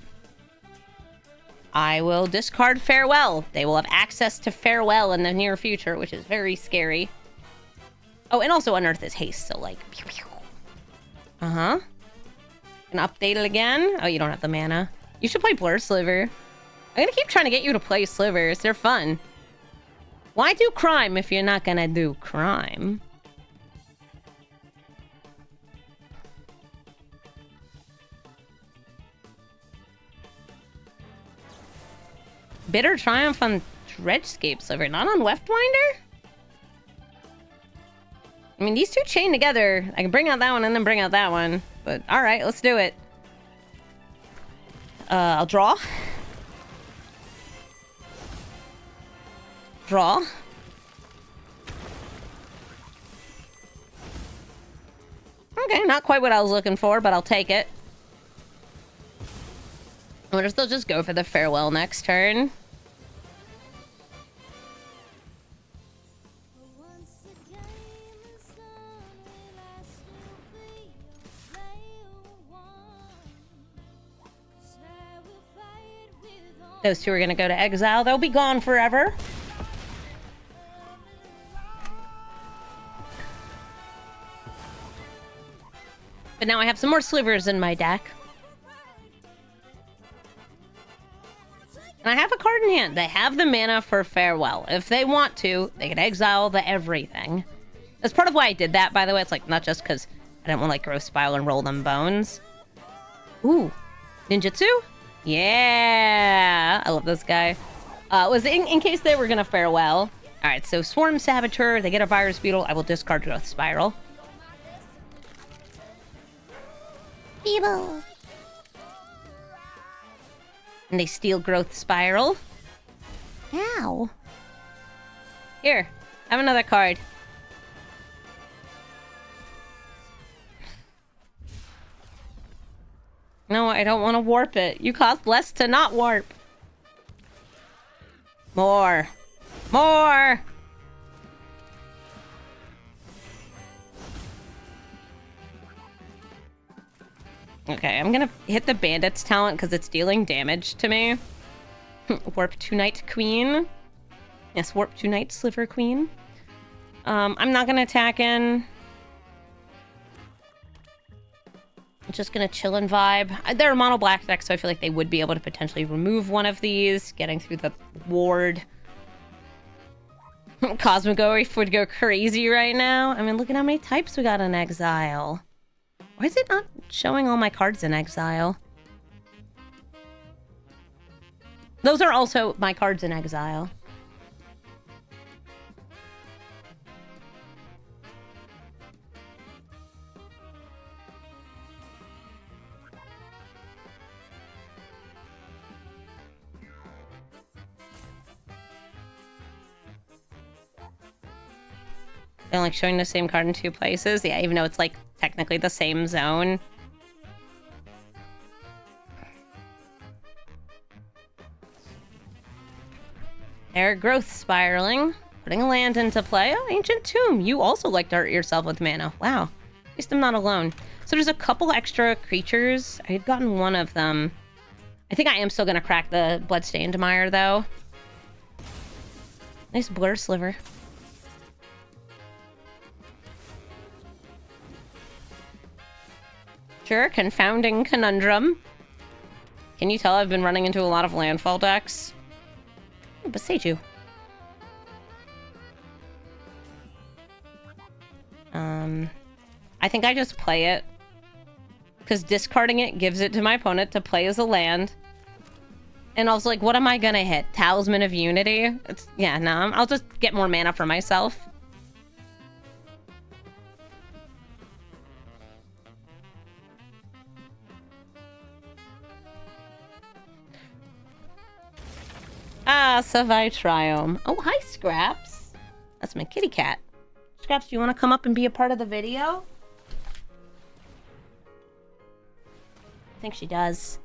I will discard Farewell. They will have access to Farewell in the near future, which is very scary. Oh, and also Unearth is haste, so like... Pew, pew. Uh-huh. Can update it again? Oh, you don't have the mana. You should play Blur Sliver. I'm gonna keep trying to get you to play Slivers. They're fun. Why do crime if you're not gonna do crime? Bitter Triumph on Dredgescape Sliver, not on Weftwinder? mean, these two chain together. I can bring out that one and then bring out that one. But all right, let's do it. I'll draw. Draw. Okay, not quite what I was looking for, but I'll take it. I wonder if they'll just go for the farewell next turn. Those two are going to go to exile. They'll be gone forever. But now I have some more slivers in my deck. And I have a card in hand. They have the mana for farewell. If they want to, they can exile the everything. That's part of why I did that, by the way. It's like not just because I didn't want to like grow Spile and roll them bones. Ooh. Ninjutsu? Yeah. I love this guy. Was in case they were going to farewell. Alright, so Swarm Saboteur. They get a Virus Beetle. I will discard Growth Spiral. Beetle. And they steal Growth Spiral. Ow. Here, have another card. No, I don't want to warp it. You cost less to not warp. More. More! Okay, I'm gonna hit the Bandit's talent because it's dealing damage to me. Warp Two-Night Queen. Yes, Warp Two-Night Sliver Queen. I'm not gonna attack in. I'm just gonna chill and vibe. They're a mono black deck, so I feel like they would be able to potentially remove one of these, getting through the ward. Cosmogorf would go crazy right now. I mean, look at how many types we got in exile. Why is it not showing all my cards in exile? Those are also my cards in exile. They're like showing the same card in two places. Yeah, even though it's like technically the same zone. They're growth spiraling. Putting a land into play. Oh, Ancient Tomb. You also like to hurt yourself with mana. Wow. At least I'm not alone. So there's a couple extra creatures. I had gotten one of them. I think I am still going to crack the Bloodstained Mire, though. Nice Blur Sliver. Sure, Confounding Conundrum. Can you tell I've been running into a lot of landfall decks? Oh, Boseiju. I think I just play it. Because discarding it gives it to my opponent to play as a land. And I was like, what am I gonna hit? Talisman of Unity? Yeah, no, I'll just get more mana for myself. Ah, Savai Triome. Oh, hi, Scraps. That's my kitty cat. Scraps, do you want to come up and be a part of the video? I think she does.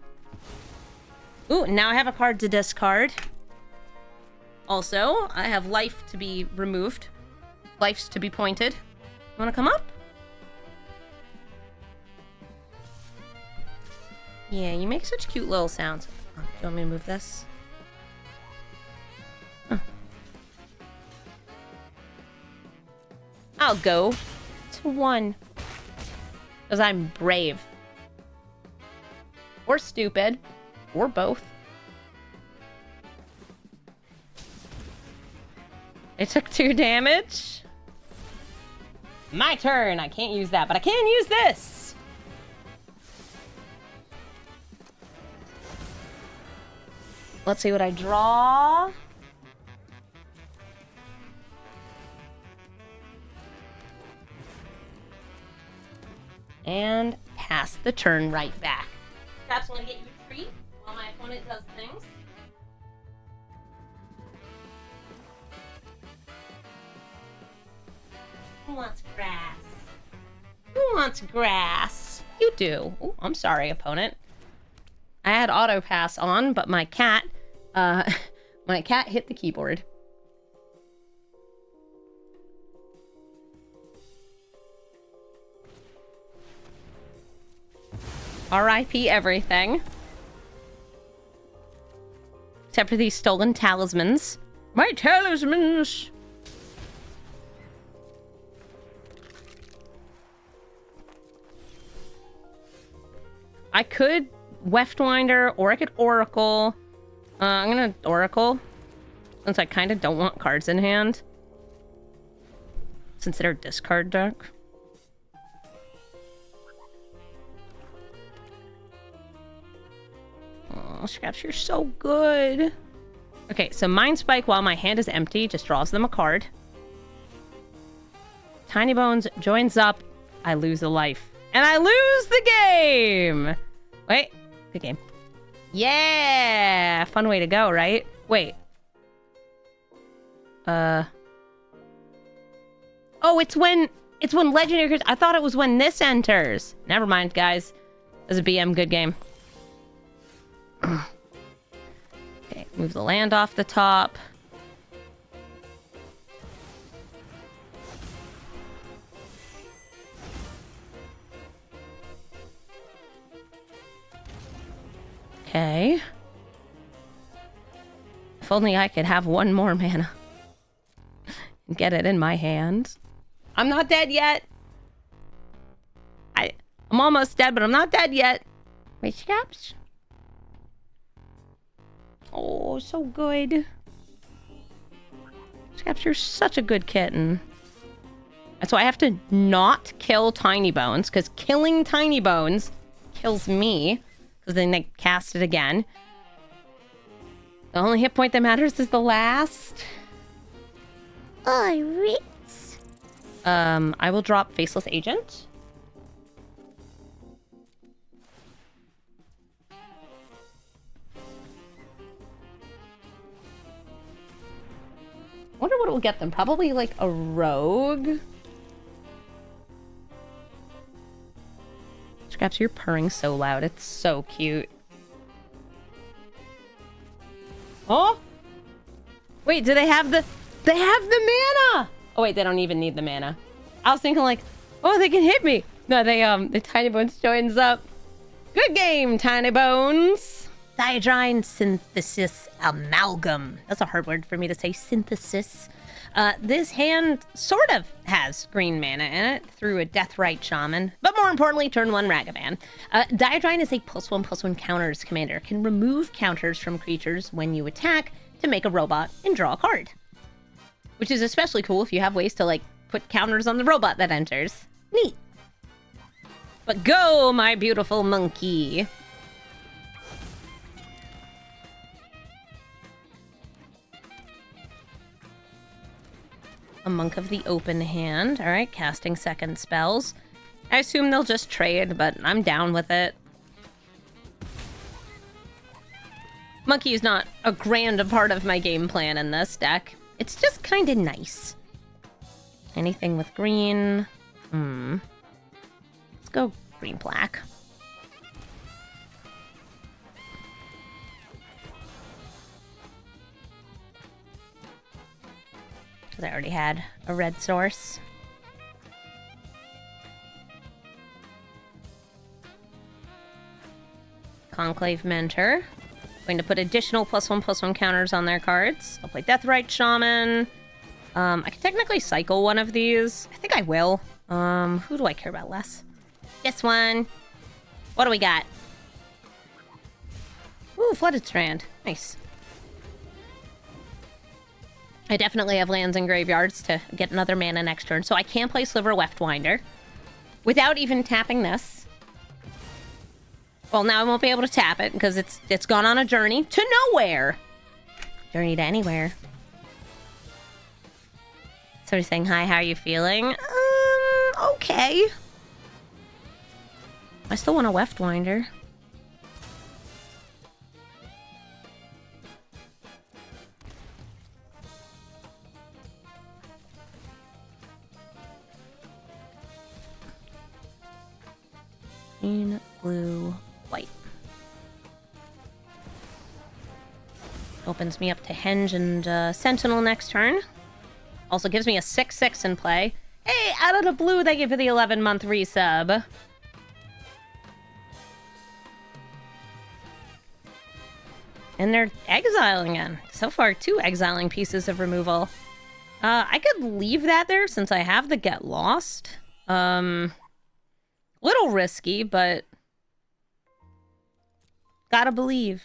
Ooh, now I have a card to discard. Also, I have life to be removed. Life's to be pointed. You want to come up? Yeah, you make such cute little sounds. Oh, do you want me to move this? I'll go to 1. Because I'm brave. Or stupid. Or both. It took 2 damage. My turn. I can't use that, but I can use this. Let's see what I draw. And pass the turn right back. Perhaps want to get you a treat while my opponent does things. Who wants grass? Who wants grass? You do. Oh, I'm sorry, opponent. I had auto pass on, but my cat hit the keyboard. R.I.P. everything. Except for these stolen talismans. My talismans! I could Weftwinder, or I could Oracle. I'm gonna Oracle, since I kind of don't want cards in hand. Since they're discard deck. Oh, Scraps, you're so good. Okay, so Mind Spike while my hand is empty just draws them a card. Tiny Bones joins up. I lose a life. And I lose the game! Wait, good game. Yeah! Fun way to go, right? Wait. Oh, it's when legendary cards. I thought it was when this enters. Never mind, guys. As a BM, good game. Okay, move the land off the top. Okay. If only I could have one more mana. And get it in my hand. I'm not dead yet. I'm almost dead, but I'm not dead yet. Wait, Scraps? Oh, so good. Scraps, you're such a good kitten. So I have to not kill Tiny Bones, because killing Tiny Bones kills me. Because then they cast it again. The only hit point that matters is the last. Oh, Ritz. I will drop Faceless Agent. Wonder what it will get them. Probably like a rogue. Scraps, you're purring so loud. It's so cute. Oh! Wait, do they have the... They have the mana! Oh wait, they don't even need the mana. I was thinking like, oh, they can hit me. No, the Tiny Bones joins up. Good game, Tiny Bones. Diodine Synthesis Amalgam. That's a hard word for me to say, synthesis. This hand sort of has green mana in it through a Deathrite Shaman, but more importantly, turn 1 Ragavan. Diodine is a +1/+1 counters commander. Can remove counters from creatures when you attack to make a robot and draw a card. Which is especially cool if you have ways to, like, put counters on the robot that enters. Neat. But go, my beautiful monkey. A Monk of the Open Hand. All right, casting second spells. I assume they'll just trade, but I'm down with it. Monkey is not a grand part of my game plan in this deck. It's just kind of nice. Anything with green? Let's go green-black. Because I already had a red source. Conclave Mentor. Going to put additional +1/+1 counters on their cards. I'll play Deathrite Shaman. I can technically cycle one of these. I think I will. Who do I care about less? This one. What do we got? Ooh, Flooded Strand. Nice. I definitely have lands and graveyards to get another mana next turn, so I can play Sliver Weftwinder without even tapping this. Well, now I won't be able to tap it because it's gone on a journey to nowhere. Journey to anywhere. So he's saying, hi, how are you feeling? Okay. I still want a Weftwinder. Green, blue, white. Opens me up to Henge and Sentinel next turn. Also gives me a 6/6 in play. Hey, out of the blue, they give you the 11-month resub. And they're exiling again. So far, 2 exiling pieces of removal. I could leave that there since I have the Get Lost. Little risky, but gotta believe.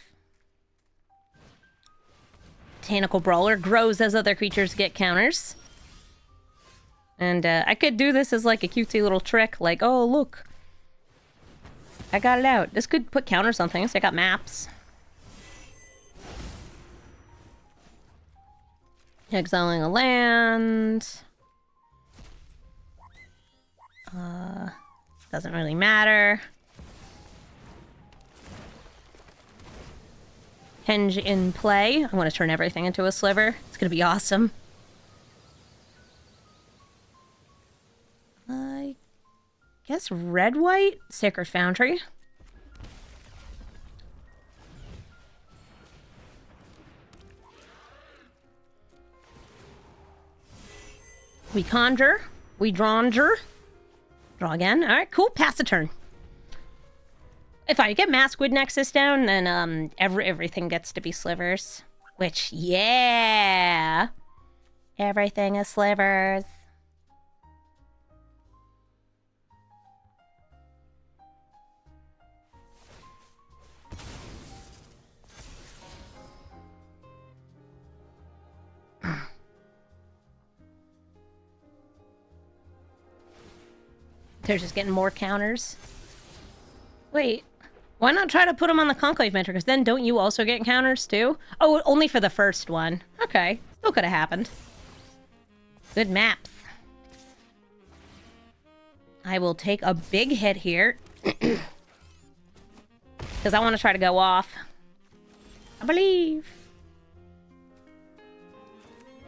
Botanical Brawler grows as other creatures get counters. And I could do this as like a cutesy little trick, like, oh, look. I got it out. This could put counters on things. I got maps. Exiling a land. Doesn't really matter. Henge in play. I want to turn everything into a sliver. It's going to be awesome. I guess red-white? Sacred Foundry. We conjure. We drawnger. Draw again. Alright, cool. Pass the turn. If I get Maskwood Nexus down, then everything gets to be slivers. Which, yeah! Everything is slivers. They're just getting more counters. Wait, why not try to put them on the Conclave Mentor? Because then don't you also get counters too? Oh, only for the first one. Okay, still could have happened. Good maps. I will take a big hit here. Because I want to try to go off. I believe.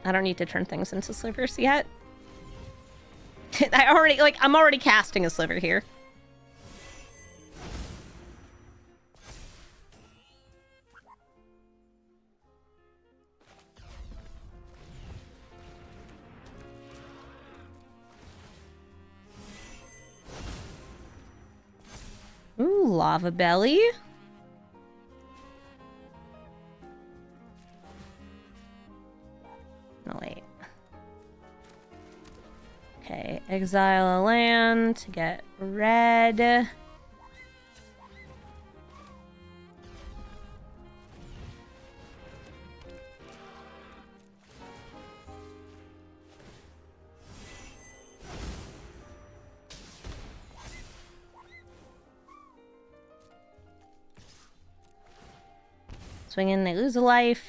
I don't need to turn things into slivers yet. I'm already casting a sliver here. Ooh, Lava Belly. No, wait. Okay, exile a land to get red. Swing in, they lose a life.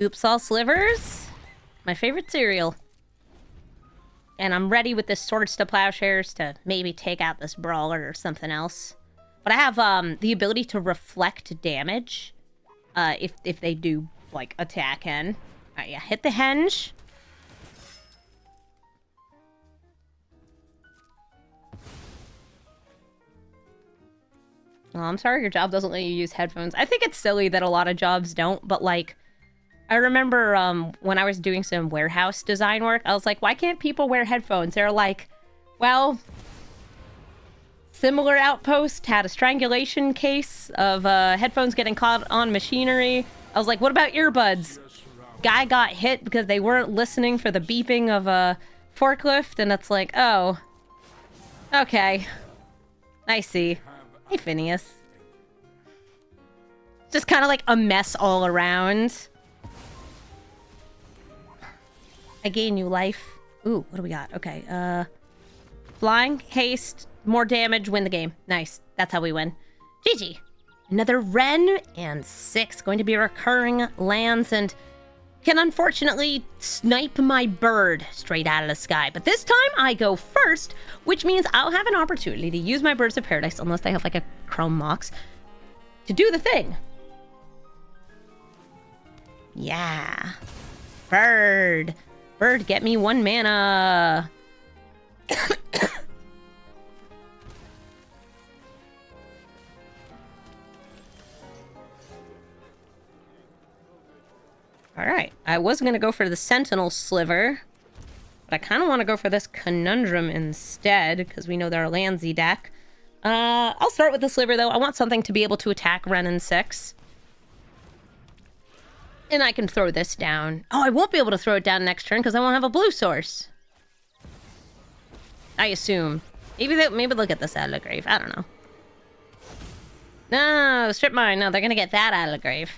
Oops, all slivers. My favorite cereal. And I'm ready with this Swords to Plowshares to maybe take out this Brawler or something else. But I have the ability to reflect damage if they do, like, attack Hen. Alright, yeah, hit the Henge. Oh, I'm sorry your job doesn't let you use headphones. I think it's silly that a lot of jobs don't, but, like, I remember when I was doing some warehouse design work, I was like, why can't people wear headphones? They're like, well, similar outpost had a strangulation case of headphones getting caught on machinery. I was like, what about earbuds? Guy got hit because they weren't listening for the beeping of a forklift, and it's like, oh, okay. I see. Hey, Phineas. Just kind of like a mess all around. I gain new life. Ooh, what do we got? Okay, flying, haste, more damage, win the game. Nice. That's how we win. GG. Another Wrenn and Six. Going to be recurring lands, and can unfortunately snipe my bird straight out of the sky. But this time I go first, which means I'll have an opportunity to use my Birds of Paradise, unless I have like a Chrome Mox, to do the thing. Yeah. Bird. Bird, get me 1 mana. Alright, I was going to go for the Sentinel Sliver, but I kind of want to go for this Conundrum instead, because we know they're a Landsy deck. I'll start with the Sliver, though. I want something to be able to attack Wrenn and Six. And I can throw this down. Oh, I won't be able to throw it down next turn, because I won't have a blue source. I assume. Maybe they'll get this out of the grave. I don't know. No, Strip Mine. No, they're going to get that out of the grave.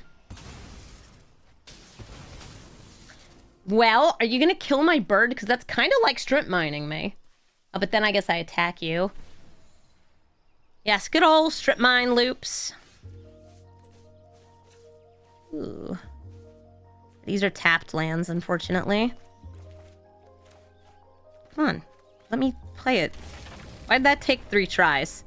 Well, are you going to kill my bird? Because that's kind of like strip mining me. Oh, but then I guess I attack you. Yes, good old strip mine loops. Ooh. These are tapped lands, unfortunately. Come on. Let me play it. Why'd that take 3 tries?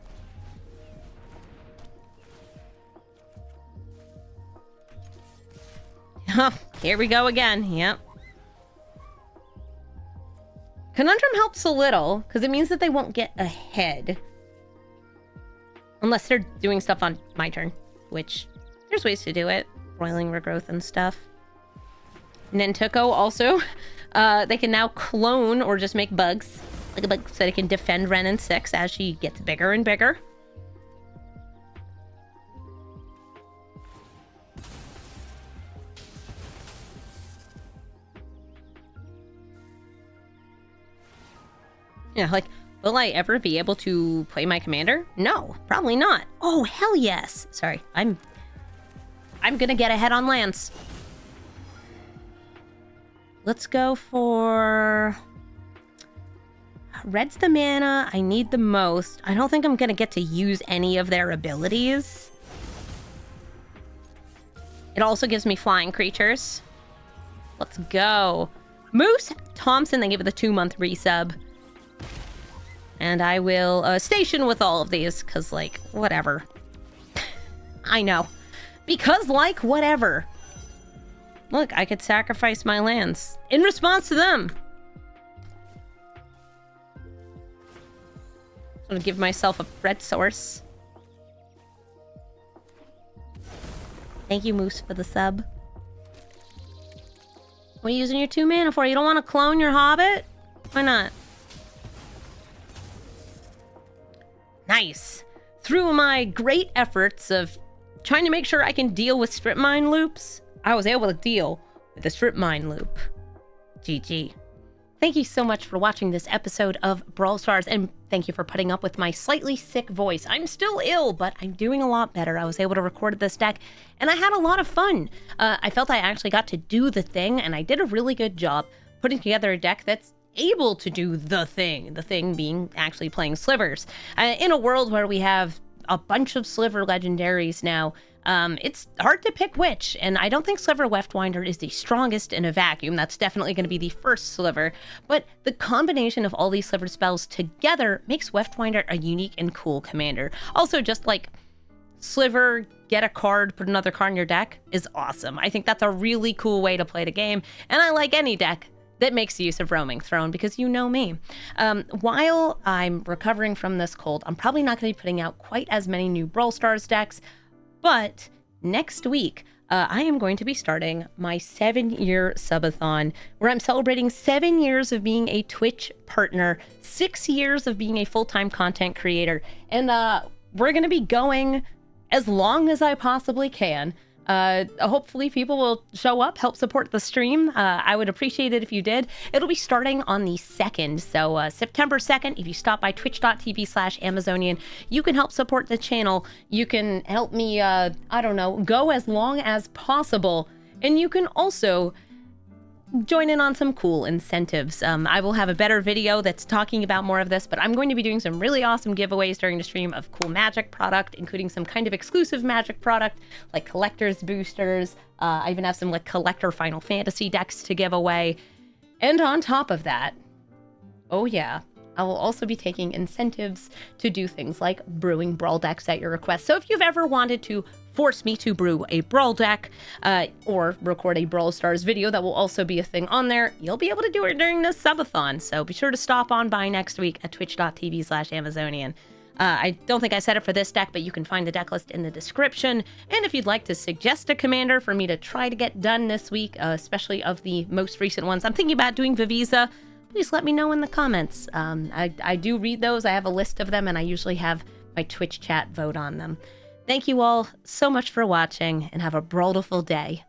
Oh, here we go again. Yep. Conundrum helps a little, because it means that they won't get ahead. Unless they're doing stuff on my turn, which there's ways to do it. Roiling Regrowth and stuff. Nentuko also. They can now clone or just make bugs. Like a bug, so they can defend Wrenn and Six as she gets bigger and bigger. Yeah, like, will I ever be able to play my commander? No, probably not. Oh, hell yes. Sorry, I'm gonna get ahead on lands. Let's go for... Red's the mana I need the most. I don't think I'm gonna get to use any of their abilities. It also gives me flying creatures. Let's go. Moose Thompson, they give it the 2-month resub. And I will station with all of these, because, like, whatever. I know. Because, like, whatever. Look, I could sacrifice my lands in response to them. I'm gonna give myself a red source. Thank you, Moose, for the sub. What are you using your 2 mana for? You don't want to clone your Hobbit? Why not? Nice. Through my great efforts of trying to make sure I can deal with strip mine loops, I was able to deal with the strip mine loop. GG. Thank you so much for watching this episode of Brawl Stars, and thank you for putting up with my slightly sick voice. I'm still ill, but I'm doing a lot better. I was able to record this deck, and I had a lot of fun. I felt I actually got to do the thing, and I did a really good job putting together a deck that's able to do the thing being actually playing Slivers. In a world where we have a bunch of Sliver legendaries now, it's hard to pick which, and I don't think Sliver Weftwinder is the strongest in a vacuum. That's definitely going to be the first Sliver, but the combination of all these Sliver spells together makes Weftwinder a unique and cool commander. Also, just like Sliver, get a card, put another card in your deck is awesome. I think that's a really cool way to play the game, and I like any deck that makes use of Roaming Throne, because you know me. While I'm recovering from this cold, I'm probably not going to be putting out quite as many new Brawl Stars decks, but next week, I am going to be starting my 7-year subathon, where I'm celebrating 7 years of being a Twitch partner, 6 years of being a full-time content creator, and we're going to be going as long as I possibly can. Hopefully people will show up, help support the stream. I would appreciate it if you did. It'll be starting on the 2nd, so September 2nd. If you stop by twitch.tv/Amazonian, you can help support the channel. You can help me, I don't know, go as long as possible. And you can also join in on some cool incentives. I will have a better video that's talking about more of this, but I'm going to be doing some really awesome giveaways during the stream of cool Magic product, including some kind of exclusive Magic product, like collector's boosters. I even have some like collector Final Fantasy decks to give away. And on top of that, oh yeah, I will also be taking incentives to do things like brewing Brawl decks at your request. So if you've ever wanted to force me to brew a Brawl deck or record a Brawl Stars video, that will also be a thing on there. You'll be able to do it during the subathon. So be sure to stop on by next week at twitch.tv/Amazonian. I don't think I set it for this deck, but you can find the deck list in the description. And if you'd like to suggest a commander for me to try to get done this week, especially of the most recent ones, I'm thinking about doing Vivisa. Please let me know in the comments. I do read those. I have a list of them, and I usually have my Twitch chat vote on them. Thank you all so much for watching, and have a brawlful day.